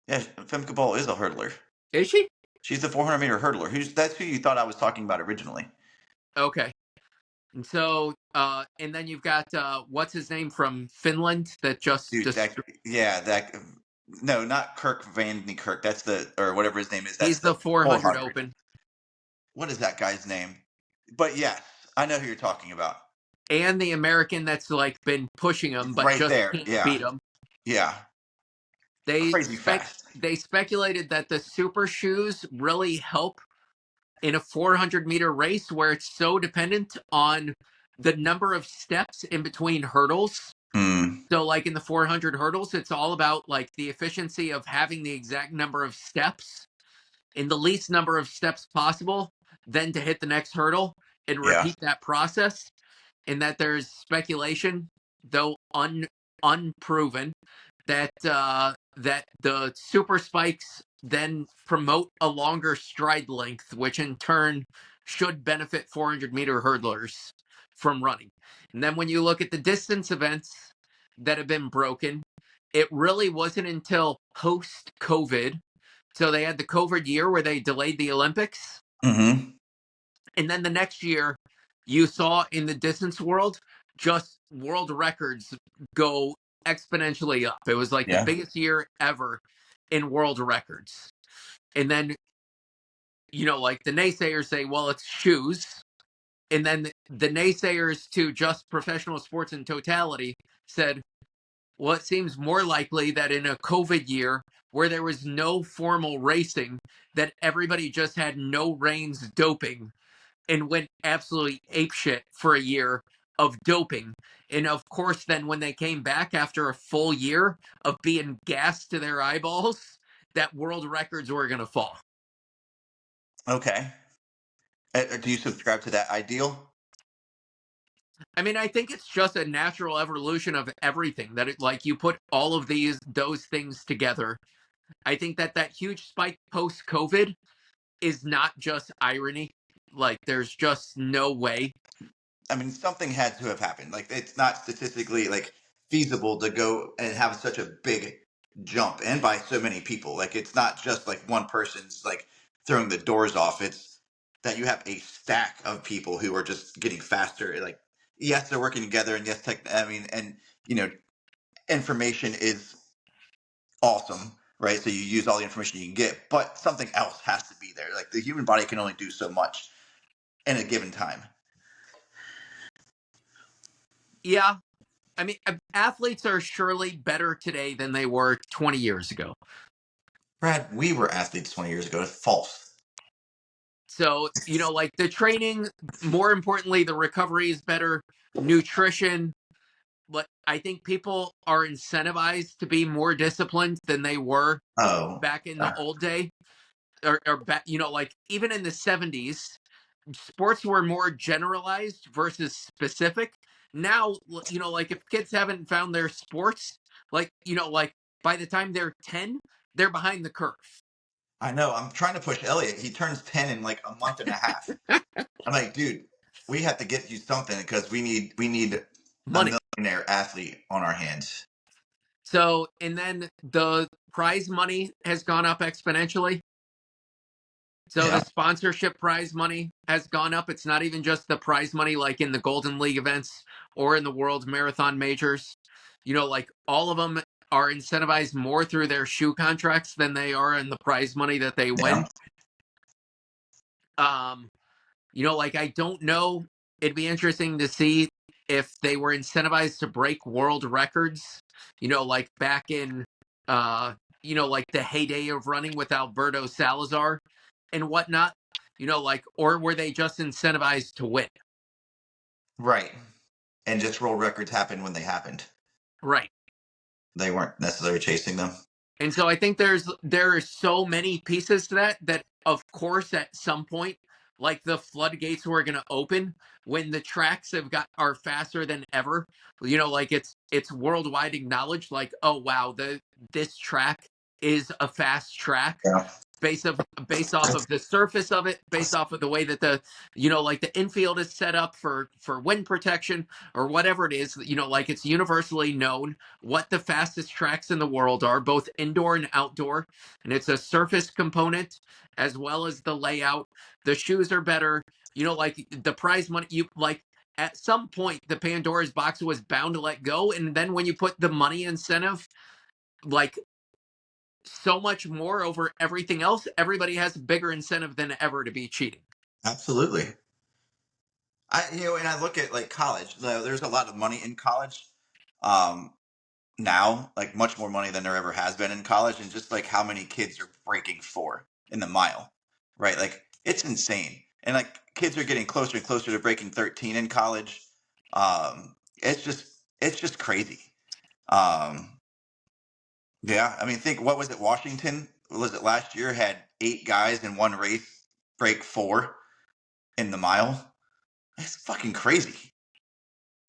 Yeah, Femke Bol is a hurdler. Is she? She's the 400-meter hurdler. That's who you thought I was talking about originally. Okay. And so, and then you've got what's his name from Finland that just Dude, no, not Kirk Van Kirk. That's or whatever his name is. That's he's the the 400 400. open, What is that guy's name? But yes, I know who you're talking about. and the American that's like been pushing him but Right just there. can't Yeah. beat him. Yeah. Crazy fast. They speculated that the super shoes really help in a 400-meter race where it's so dependent on the number of steps in between hurdles. Hmm. So like in the 400 hurdles, it's all about like the efficiency of having the exact number of steps in the least number of steps possible, then to hit the next hurdle and Yeah. repeat that process. And that there's speculation, though unproven, that that the super spikes then promote a longer stride length, which in turn should benefit 400-meter hurdlers from running. And then when you look at the distance events that have been broken, it really wasn't until post-COVID. So they had the COVID year where they delayed the Olympics. Mm-hmm. And then the next year, you saw in the distance world just world records go exponentially up. It was like the Yeah. biggest year ever in world records. And then, like the naysayers say, well, it's shoes. And then the naysayers to just professional sports in totality said, well, it seems more likely that in a COVID year where there was no formal racing, that everybody just had no reins doping and went absolutely apeshit for a year of doping. And of course, then when they came back after a full year of being gassed to their eyeballs, that world records were going to fall. Okay. Do you subscribe to that ideal? I mean, I think it's just a natural evolution of everything that like you put all of those things together. I think that huge spike post COVID is not just irony. Like, there's just no way. I mean, something had to have happened. Like, it's not statistically like feasible to go and have such a big jump, and by so many people. Like, it's not just like one person's like throwing the doors off. It's that you have a stack of people who are just getting faster. Like, yes, they're working together, and yes, I mean, and you know, information is awesome, right? So you use all the information you can get, but something else has to be there. Like, the human body can only do so much in a given time. Yeah. I mean, athletes are surely better today than they were 20 years ago. Brad, we were athletes 20 years ago. It's false. So, like the training, more importantly, the recovery is better, nutrition. But I think people are incentivized to be more disciplined than they were Oh, back in the uh, old day, or back, like even in the 70s, sports were more generalized versus specific. Now, like if kids haven't found their sports, like by the time they're 10, they're behind the curve. I know. I'm trying to push Elliot. He turns 10 in like a month and a half. I'm like, dude, we have to get you something because we need a Money. millionaire athlete on our hands. So, and then the prize money has gone up exponentially. So the Yeah. sponsorship prize money has gone up. It's not even just the prize money like in the Golden League events or in the World Marathon Majors. Like all of them are incentivized more through their shoe contracts than they are in the prize money that they Yeah. win. Um, like I don't know. It'd be interesting to see if they were incentivized to break world records, like back in like the heyday of running with Alberto Salazar and whatnot, like, or were they just incentivized to win? Right. And just world records happened when they happened. Right. They weren't necessarily chasing them. And so I think there are so many pieces to that of course at some point, like the floodgates were going to open when the tracks are faster than ever. Like it's worldwide acknowledged. Like, oh wow, this track is a fast track Yeah. based off of the surface of it, based off of the way that like the infield is set up for wind protection or whatever it is. Like it's universally known what the fastest tracks in the world are, both indoor and outdoor, and it's a surface component as well as the layout. The shoes are better. Like the prize money, you like. At some point, the Pandora's box was bound to let go, and then when you put the money incentive, like so much more over everything else, everybody has a bigger incentive than ever to be cheating. Absolutely. And I look at like college. There's a lot of money in college. Um, Now, like much more money than there ever has been in college, and just like how many kids are breaking 4 in the mile, right? Like it's insane, and like kids are getting closer and closer to breaking 13 in college. It's just crazy. Um, yeah, I mean, think what was it? Washington was it last year had 8 guys in one race break 4 in the mile. It's fucking crazy.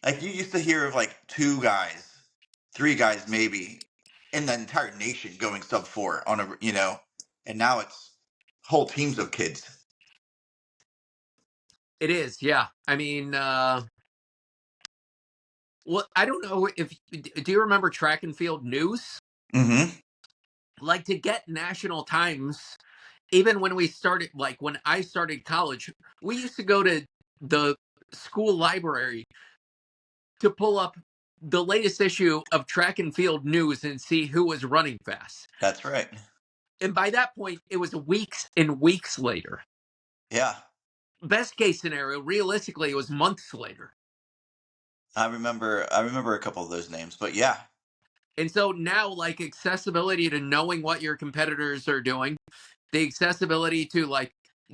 Like you used to hear of like 2 guys, 3 guys maybe in the entire nation going sub 4 on and now it's whole teams of kids. It is, yeah. I mean, well, I don't know if do you remember track and field news? Mm-hmm. Like to get national times, even when we started, like when I started college, we used to go to the school library to pull up the latest issue of track and field news and see who was running fast. That's right. And by that point, it was weeks and weeks later. Yeah, Best case scenario, realistically, it was months later. I remember a couple of those names, but yeah. And so now, like accessibility to knowing what your competitors are doing, the accessibility to like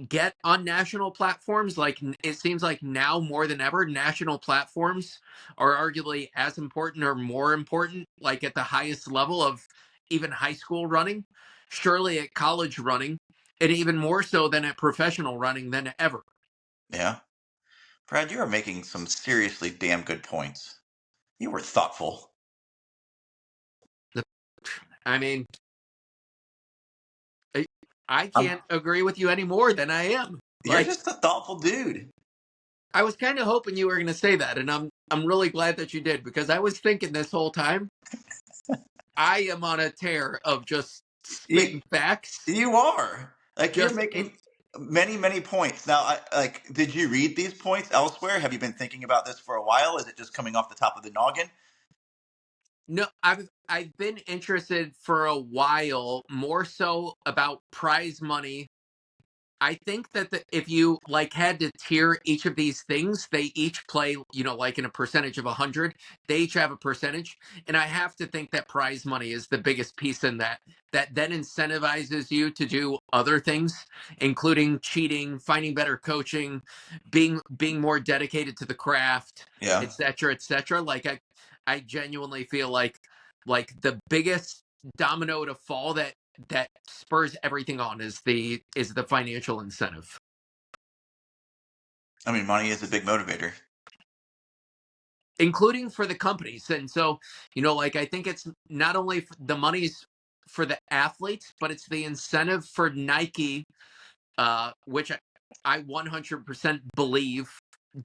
get on national platforms, like it seems like now more than ever, national platforms are arguably as important or more important, like at the highest level of even high school running, surely at college running, and even more so than at professional running than ever. Yeah, Brad, you are making some seriously damn good points. You were thoughtful. I mean, I I um, can't agree with you any more than I am. you're Like, just a thoughtful dude. I was kind of hoping you were going to say that, and I'm really glad that you did because I was thinking this whole time I am on a tear of just you, spitting facts. you are like you're Just in, making many points now. Did you read these points elsewhere? Have you been thinking about this for a while? Is it just coming off the top of the noggin? no, I've been interested for a while, more so about prize money I think that if you like had to tier each of these things, they each play, like in a percentage of 100, they each have a percentage. And I have to think that prize money is the biggest piece in that then incentivizes you to do other things, including cheating, finding better coaching, being more dedicated to the craft, Yeah. etc., etc. Like I genuinely feel like the biggest domino to fall that spurs everything on is the financial incentive, I mean, money is a big motivator. including for the companies. And so, like I think it's not only the money's for the athletes, but it's the incentive for Nike, which I 100% believe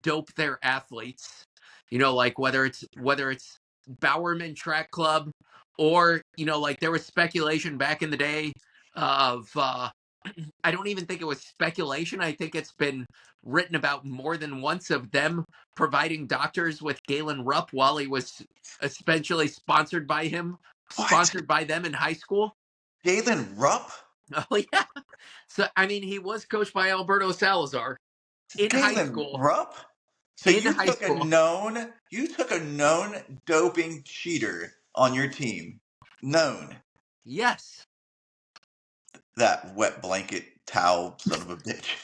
dope their athletes. Like whether it's Bowerman Track Club, or like there was speculation back in the day of I don't even think it was speculation. I think it's been written about more than once of them providing doctors with Galen Rupp while he was essentially What? sponsored by them in high school. Galen Rupp? Oh yeah. So I mean, he was coached by Alberto Salazar in high Galen school. Rupp? So In you high took a school, known doping cheater on your team. Known. yes. That wet blanket towel son of a bitch.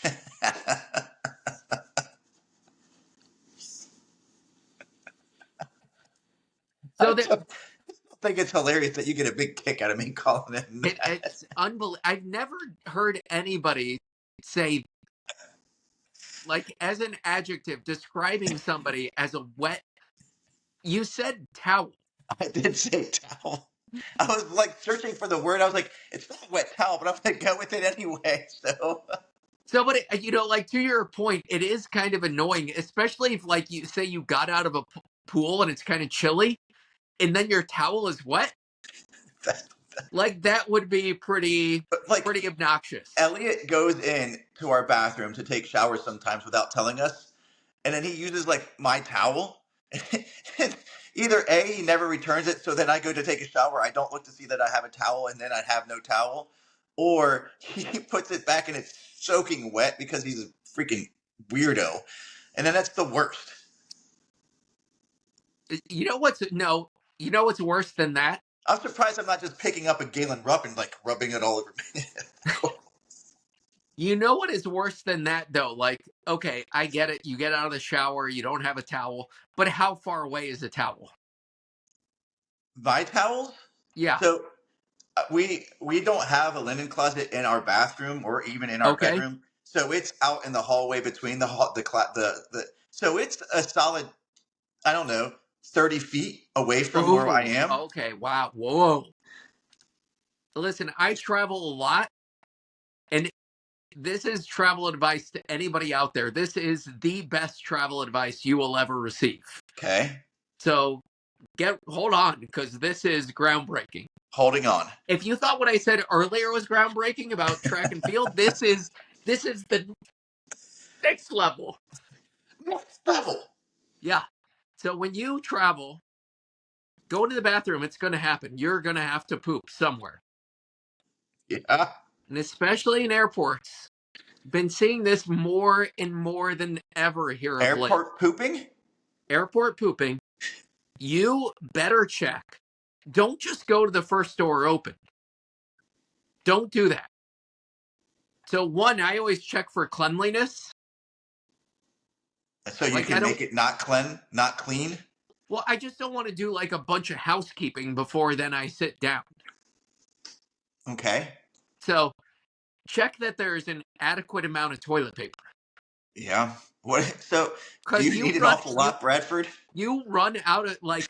I So that just think it's hilarious that you get a big kick out of me calling him that. it's unbelievable. I've never heard anybody say, like, as an adjective describing somebody as a wet. You said towel. I did say towel. I was like searching for the word. I was like, it's not wet towel, but I'm gonna go with it anyway. So So, but like to your point, it is kind of annoying, especially if like you say you got out of a pool and it's kind of chilly, and then your towel is wet. that, Like that would be pretty but like pretty obnoxious. Elliot goes in to our bathroom to take showers sometimes without telling us, and then he uses like my towel. And either A, he never returns it, so then I go to take a shower, I don't look to see that I have a towel, and then I have no towel, or he puts it back and it's soaking wet because he's a freaking weirdo, and then that's the worst. You know what's no? You know what's worse than that? I'm surprised I'm not just picking up a Galen Rupp and like rubbing it all over me. You know what is worse than that though? Like, okay, I get it. You get out of the shower, you don't have a towel, but how far away is a towel? My towels. Yeah. So we don't have a linen closet in our bathroom or even in our Okay. bedroom. So it's out in the hallway between the so it's a solid, I don't know, 30 feet away from where I Oh, am. okay. Wow. Whoa. Listen, I travel a lot, and this is travel advice to anybody out there. This is the best travel advice you will ever receive. Okay. So hold on, because this is groundbreaking. Holding on. If you thought what I said earlier was groundbreaking about track and field, this is the next level. Next level. Yeah. So when you travel, go to the bathroom. It's going to happen. You're going to have to poop somewhere, Yeah. and especially in airports. Been seeing this more and more than ever here of late. Airport pooping? Airport pooping. You better check. Don't just go to the first door open. Don't do that. So one, I always check for cleanliness. So you Like I can don't. make it not clean? Well, I just don't want to do like a bunch of housekeeping before then I sit down. Okay. So check that there's an adequate amount of toilet paper. Yeah. What so do Because you you need an run awful you lot, Bradford? you run out of like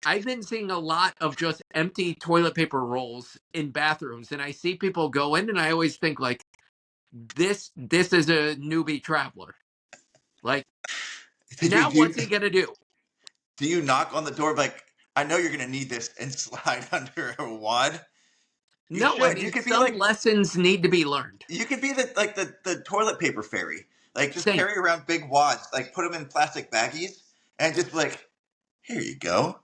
I've been seeing a lot of just empty toilet paper rolls in bathrooms, and I see people go in, and I always think like this is a newbie traveler. Like Did you now, what's he gonna do? do you knock on the door like, I know you're gonna need this, and slide under a wad? You No, I should. mean some lessons need to be learned. You could be the toilet paper fairy. Like just Same. carry around big wads, like put them in plastic baggies, and just like, here you go.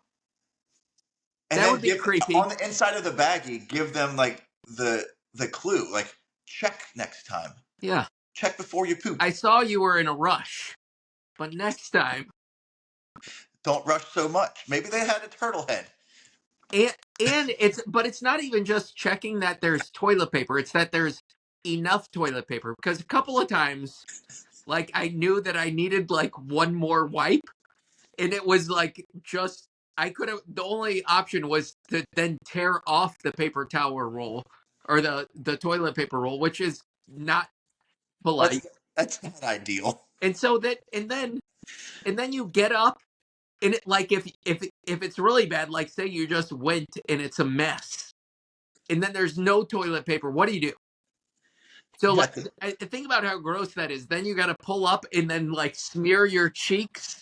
And That then would be give creepy. on the inside of the baggie, give them like the clue, like check next time. Yeah. Check before you poop. I saw you were in a rush, but next time. Don't rush so much. Maybe they had a turtle head. And it's not even just checking that there's toilet paper, it's that there's enough toilet paper, because a couple of times, like, I knew that I needed like one more wipe, and it was like, just, I could have, the only option was to then tear off the paper towel roll, or the toilet paper roll, which is not That's polite. that's not ideal. And so that, and then you get up, and it, like, if it's really bad, like, say you just went and it's a mess, and then there's no toilet paper, what do you do? So, Yeah, like, I think about how gross that is. Then you got to pull up and then, like, smear your cheeks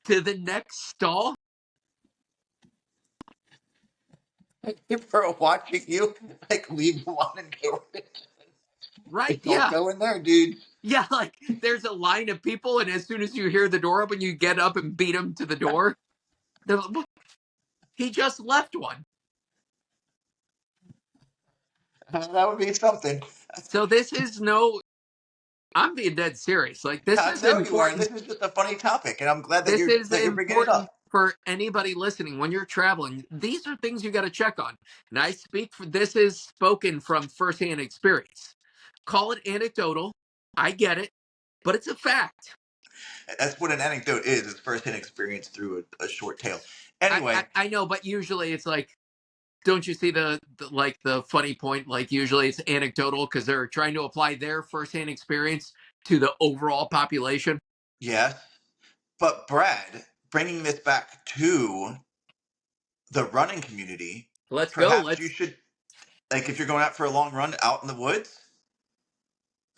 to the next stall. people are watching you. Like, leave them on and go. Right? Don't Yeah. go in there, dude. Yeah. Like, there's a line of people, and as soon as you hear the door open, you get up and beat them to the door. They're like, he just left one. That would be something. So, this is no, I'm being dead serious. Like, this I is know you are. important. This is just a funny topic, and I'm glad that This is you're bringing it important up. for anybody listening. When you're traveling, these are things you got to check on. And I speak for, this is spoken from firsthand experience. Call it anecdotal. I get it, but it's a fact. That's what an anecdote is. It's first-hand experience through a short tale. I, I, Anyway, I know, but usually it's like, don't you see the like the funny point? Like, usually it's anecdotal because they're trying to apply their firsthand experience to the overall population. yes, but Brad, bringing this back to the running community, Let's go. perhaps you Let's. should, like, if you're going out for a long run out in the woods,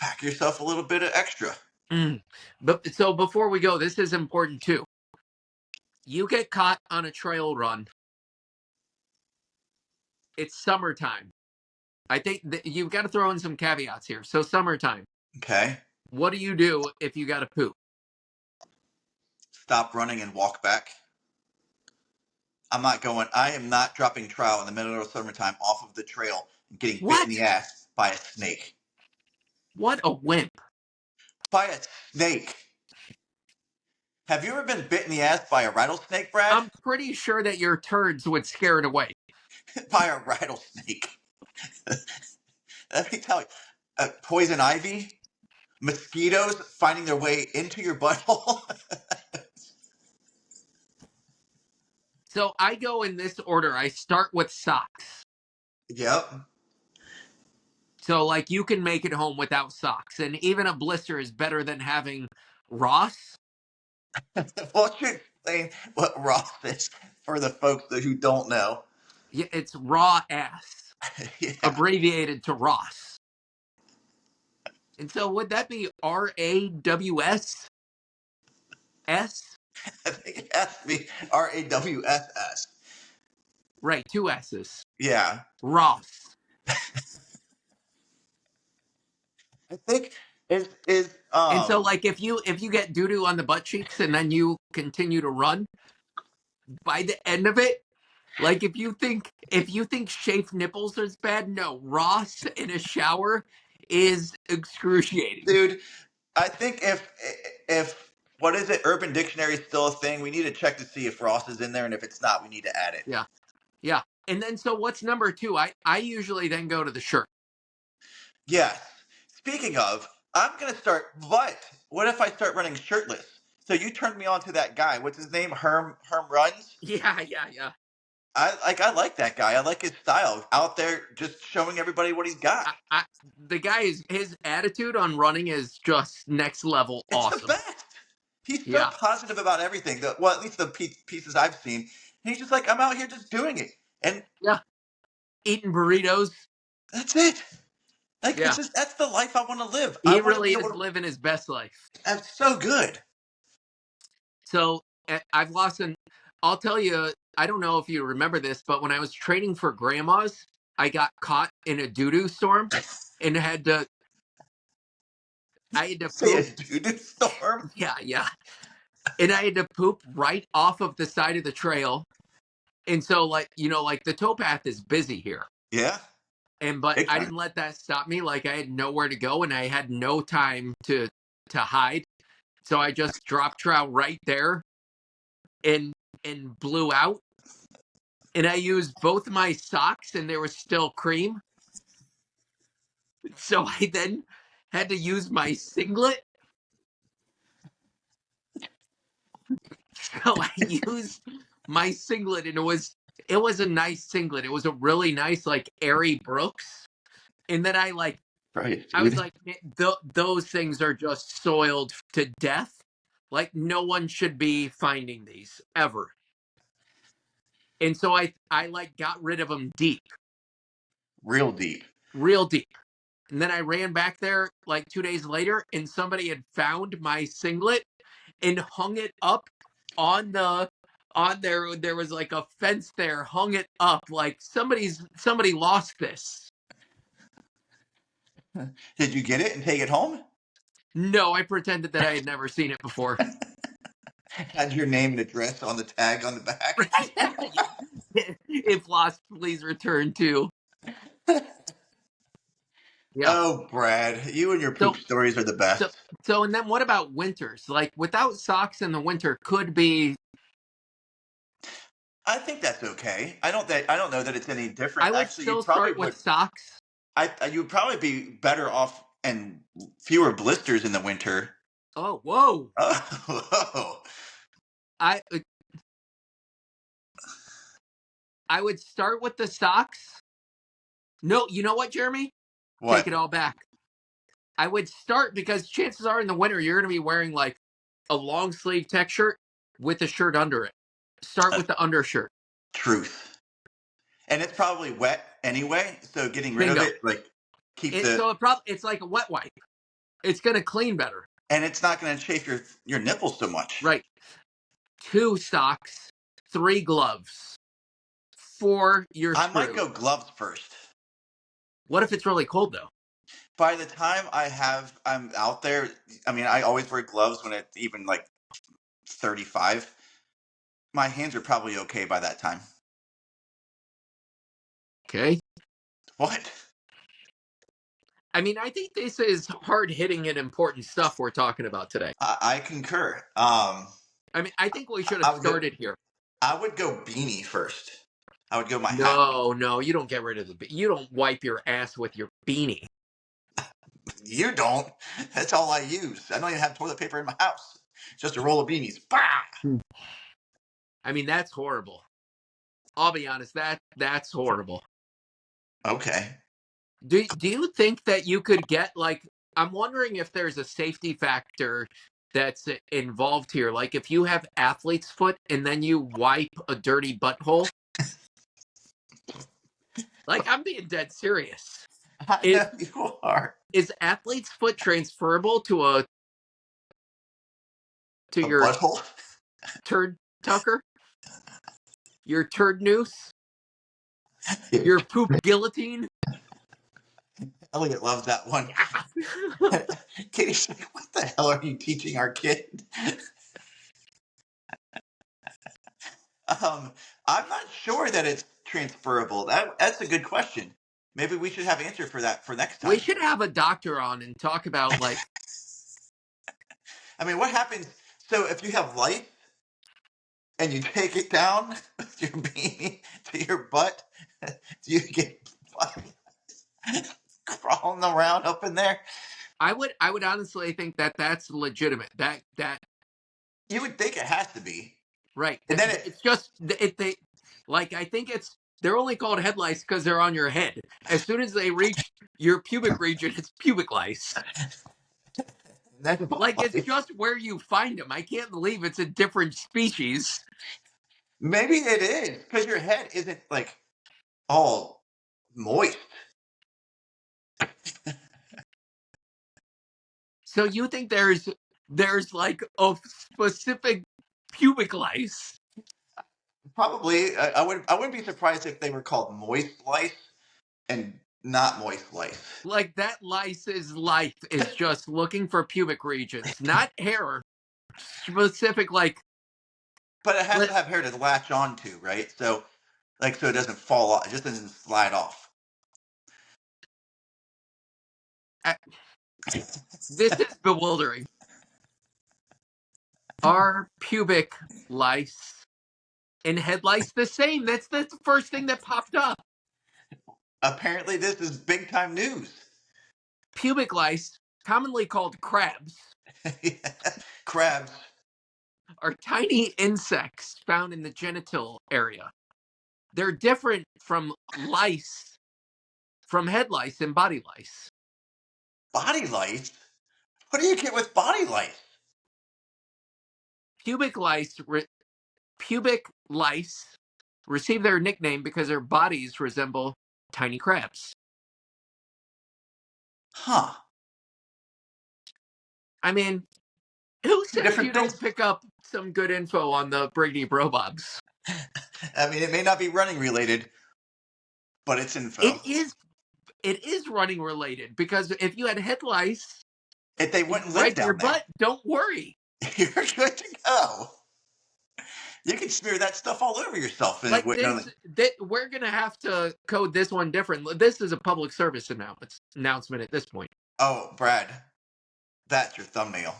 pack yourself a little bit of extra. But so before we go, this is important too. You get caught on a trail run. It's summertime. I think that you've got to throw in some caveats here. So, summertime. Okay, What do you do if you got to poop? stop running and walk back. I'm not going. I am not dropping trowel in the middle of summertime off of the trail and getting bit in What? the ass by a snake. What a wimp. By a snake. Have you ever been bit in the ass by a rattlesnake, Brad? I'm pretty sure that your turds would scare it away. By a rattlesnake. Let me tell you, poison ivy, mosquitoes finding their way into your butthole. So, I go in this order. I start with socks. Yep. So, like, you can make it home without socks. And even a blister is better than having Ross. Won't you explain what Ross is for the folks who don't know? Yeah, it's raw ass, Yeah, abbreviated to Ross. And so, would that be RAWS? S? I think it has to be RAWSS. Right, two S's. Yeah, Ross. I think is And so, like, if you get doo doo on the butt cheeks and then you continue to run, by the end of it, like, if you think chafed nipples is bad, no, Ross in a shower is excruciating. dude. I think if what is it? Urban Dictionary is still a thing. We need to check to see if Ross is in there, and if it's not, we need to add it. Yeah, yeah. And then, so what's number two? I usually then go to the shirt. Yes. Speaking of, I'm gonna start. But what if I start running shirtless? So you turned me on to that guy. What's his name? Herm runs. Yeah, yeah, yeah. I like that guy. I like his style out there, just showing everybody what he's got. The guy is, his attitude on running is just next level It's the awesome. best. He's so Yeah, positive about everything. Well, at least the pieces I've seen. And he's just like, I'm out here just doing it, and yeah. Eating burritos. that's it. Like, it's Yeah, just that's the life I want to live. I he want to really be is able to. living his best life. That's so good. So, I've lost an. I'll tell you. I don't know if you remember this, but when I was training for grandmas, I got caught in a doo doo storm and I had to Say a poop. doo-doo storm. Yeah, yeah. And I had to poop right off of the side of the trail. And so, like, like, the towpath is busy here. Yeah. But Big I time. didn't let that stop me. Like I had nowhere to go and I had no time to hide. So I just dropped trout right there and blew out. And I used both of my socks and there was still cream. So I then had to use my singlet. So I used my singlet and it was a nice singlet. It was a really nice like airy Brooks. And then Right, I was dude. like, those things are just soiled to death. Like no one should be finding these ever. And so I like got rid of them deep, Real deep. real deep. And then I ran back there like 2 days later, and somebody had found my singlet and hung it up on the on there. There was like a fence there, hung it up like somebody lost this. Did you get it and take it home? No, I pretended that I had never seen it before. Had your name and address on the tag on the back. If lost, please return to. Yeah. Oh, Brad, you and your So poop stories are the so best. and then what about winters? Like without socks in the winter could be. I think that's okay. I don't know that it's any I different. would Actually, you still probably start with would. socks. You'd probably be better off and fewer blisters in the winter. Oh, whoa. Oh, I I would start with the socks. No, you know what, Jeremy? Take what? it all back. I would start because chances are in the winter you're going to be wearing like a long sleeve tech shirt with a shirt under it. Start Uh, with the undershirt. Truth. And it's probably wet anyway, so getting rid of Bingo. it like keep It the so it's like a wet wipe. It's going to clean better. and it's not going to chafe your nipples so much. Right. 2 socks, 3 gloves, 4 your I might screw. go gloves first. What if it's really cold though? By the time I'm out there, I mean, I always wear gloves when it's even like 35. My hands are probably okay by that time. Okay. What? I mean, I think this is hard hitting and important stuff we're talking about today. I concur. I mean, I think we should have I would go. started here. I would go beanie first. I would go my hat. No, no, you don't get rid of you don't wipe your ass with your beanie. You don't. That's all I use. I don't even have toilet paper in my house. Just a roll of beanies. Bah! I mean, that's horrible. I'll be honest, that's horrible. Okay. Do you think that you could get like I'm wondering if there's a safety factor that's involved here. Like if you have athlete's foot and then you wipe a dirty butthole, like I'm being dead serious. I It know you are. is athlete's foot transferable to A your butthole? turd tucker, your turd noose, your poop guillotine? Elliot loves that one. Katie's like, what the hell are you teaching our kid? I'm not sure that it's transferable. That's a good question. Maybe we should have an answer for that for next We time. should have a doctor on and talk about like I mean, what happens? So if you have lice and you take it down with your beanie to your butt, do you get crawling around up in there? I would honestly think that that's legitimate. That You would think it has to be. right. And then It's just they like I think they're only called head lice because they're on your head. As soon as they reach your pubic region, it's pubic lice. that's Like it's just where you find them. I can't believe it's a different species. maybe it is because your head isn't like all moist. So you think there's like a specific pubic lice? Probably, I wouldn't be surprised if they were called moist lice and not moist lice. Like that lice's life is just looking for pubic regions, not hair. Specific like But it has let to have hair to latch onto, right? So, like, so it doesn't fall off. It just doesn't slide off. I, this is bewildering. Are pubic lice and head lice the same? That's the first thing that popped up. Apparently, this is big time news. Pubic lice, commonly called crabs, Crabs. are tiny insects found in the genital area. They're different from lice, from head lice and body lice. Body lice? What do you get with body lice? Pubic lice, pubic lice receive their nickname because their bodies resemble tiny crabs. Huh. I mean, who Two says you different don't things. pick up some good info on the Briggity Brobobs? I mean, it may not be running related, but it's info. It is running related because if you had head lice If they wouldn't live right in your down there, butt, don't worry. you're good to go. You can smear that stuff all over yourself and it Like wouldn't this, only. that we're gonna have to code this one different. This is a public service announcement at this point. Oh, Brad, that's your thumbnail.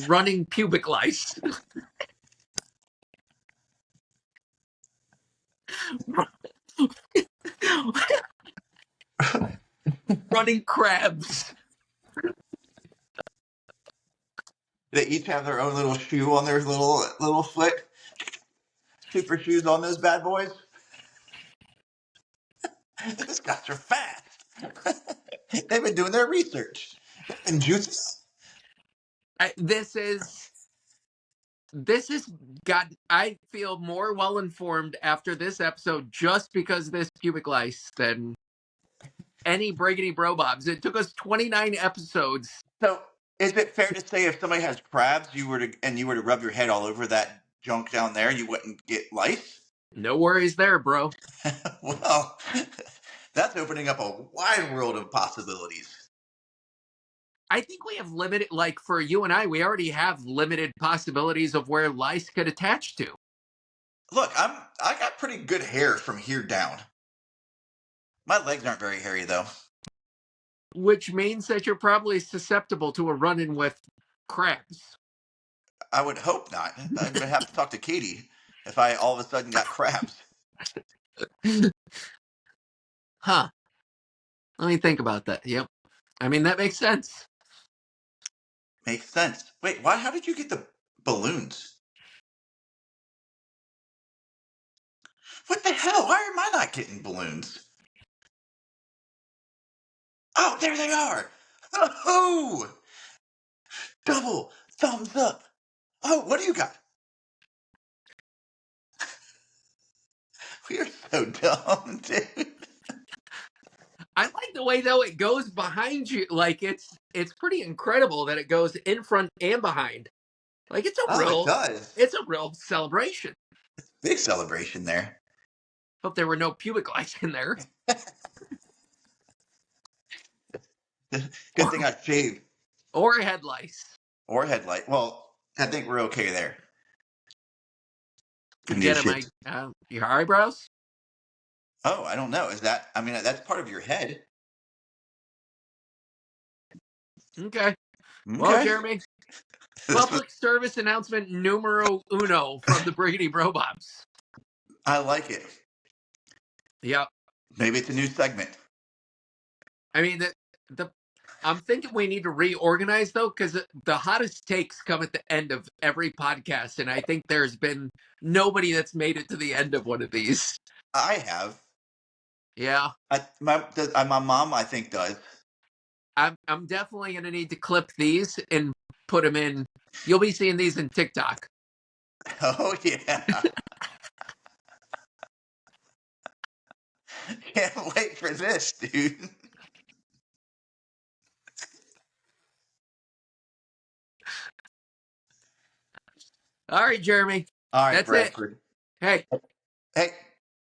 Running pubic lice. Running crabs. They each have their own little shoe on their little foot. Super shoes on those bad boys. These guys are fast. They've been doing their research. They've been juicing. This is got. I feel more well informed after this episode just because of this pubic lice than any Briggity Brobobs. It took us 29 episodes. So, is it fair to say if somebody has crabs, you were to rub your head all over that junk down there, you wouldn't get lice? No worries there, bro. Well, that's opening up a wide world of possibilities. I think we have limited, like for you and I, we already have limited possibilities of where lice could attach to. Look, I got pretty good hair from here down. My legs aren't very hairy though. Which means that you're probably susceptible to a run-in with crabs. I would hope not. I'm gonna have to talk to Katie if I all of a sudden got crabs. Huh. Let me think about that. Yep. I mean, that makes sense. Makes sense. Wait, why? How did you get the balloons? What the hell? Why am I not getting balloons? Oh, there they are. Oh, double thumbs up. Oh, what do you got? We are so dumb, dude. I like the way though it goes behind you. Like it's pretty incredible that it goes in front and behind. Like Oh, it does. it's a real celebration. Big celebration there. Hope there were no pubic lice in there. Good thing I shaved Or head lice. or headlight. Well, I think we're okay there. I need Get shit. your eyebrows? Oh, I don't know. Is that? I mean, that's part of your head. Okay. Well, Okay. Jeremy, This was, public service announcement numero uno from the Briggity Brobobs. I like it. Yep. Maybe it's a new segment. I mean, I'm thinking we need to reorganize though, because the hottest takes come at the end of every podcast, and I think there's been nobody that's made it to the end of one of these. I have. Yeah, My mom, I think, does. I'm definitely gonna need to clip these and put them in. You'll be seeing these in TikTok. Oh yeah. Can't wait for this, dude. All right, Jeremy, All right, that's it. Bradford. Hey, Hey,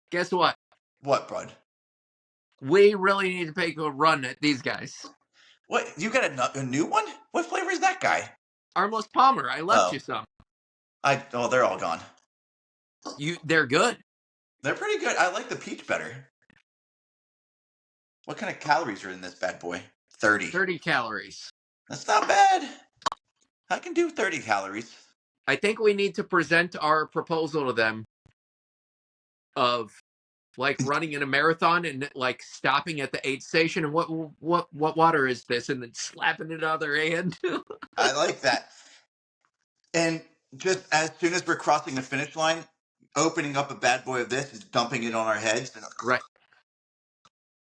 guess what? what, bud? We really need to take a run at these guys. What? You got a new one? What flavor is that guy? Armless Palmer, I left Oh, you some. they're all gone. They're good. They're pretty good. I like the peach better. What kind of calories are in this bad boy? 30. 30 calories. That's not bad. I can do 30 calories. I think we need to present our proposal to them of like running in a marathon and like stopping at the aid station and what water is this, and then slapping it out of their hand. I like that. And just as soon as we're crossing the finish line, opening up a bad boy of this and dumping it on our heads. And, Right.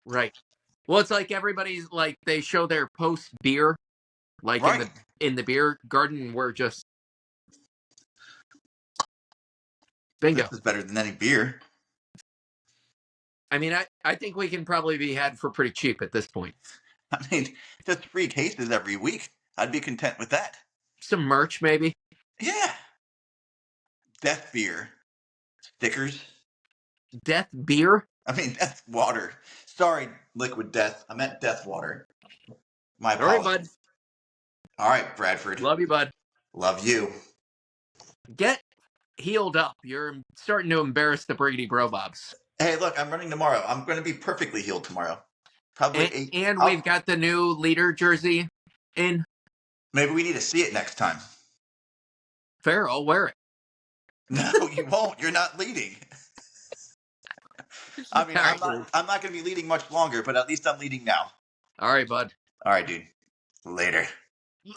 Right. Well, it's like everybody's like they show their post beer, like right. in the beer garden, and we're just bingo. This is better than any beer. I mean, I think we can probably be had for pretty cheap at this point. I mean, just 3 cases every week. I'd be content with that. Some merch, maybe. Yeah. Death beer. Stickers. Death beer. I mean, death water. Sorry, liquid death. I meant death water. My All right, bud. apologies. All right, Bradford. Love you, bud. Love you. Get healed up. You're starting to embarrass the Briggity Bro Bobs. Hey, look, I'm running tomorrow. I'm going to be perfectly healed tomorrow. Probably eight. And we've got the new leader jersey in. Maybe we need to see it next time. Fair, I'll wear it. No, you won't. You're not leading. I mean, I'm not going to be leading much longer, but at least I'm leading now. All right, bud. All right, dude. Later.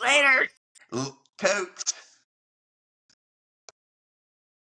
Later. Totes.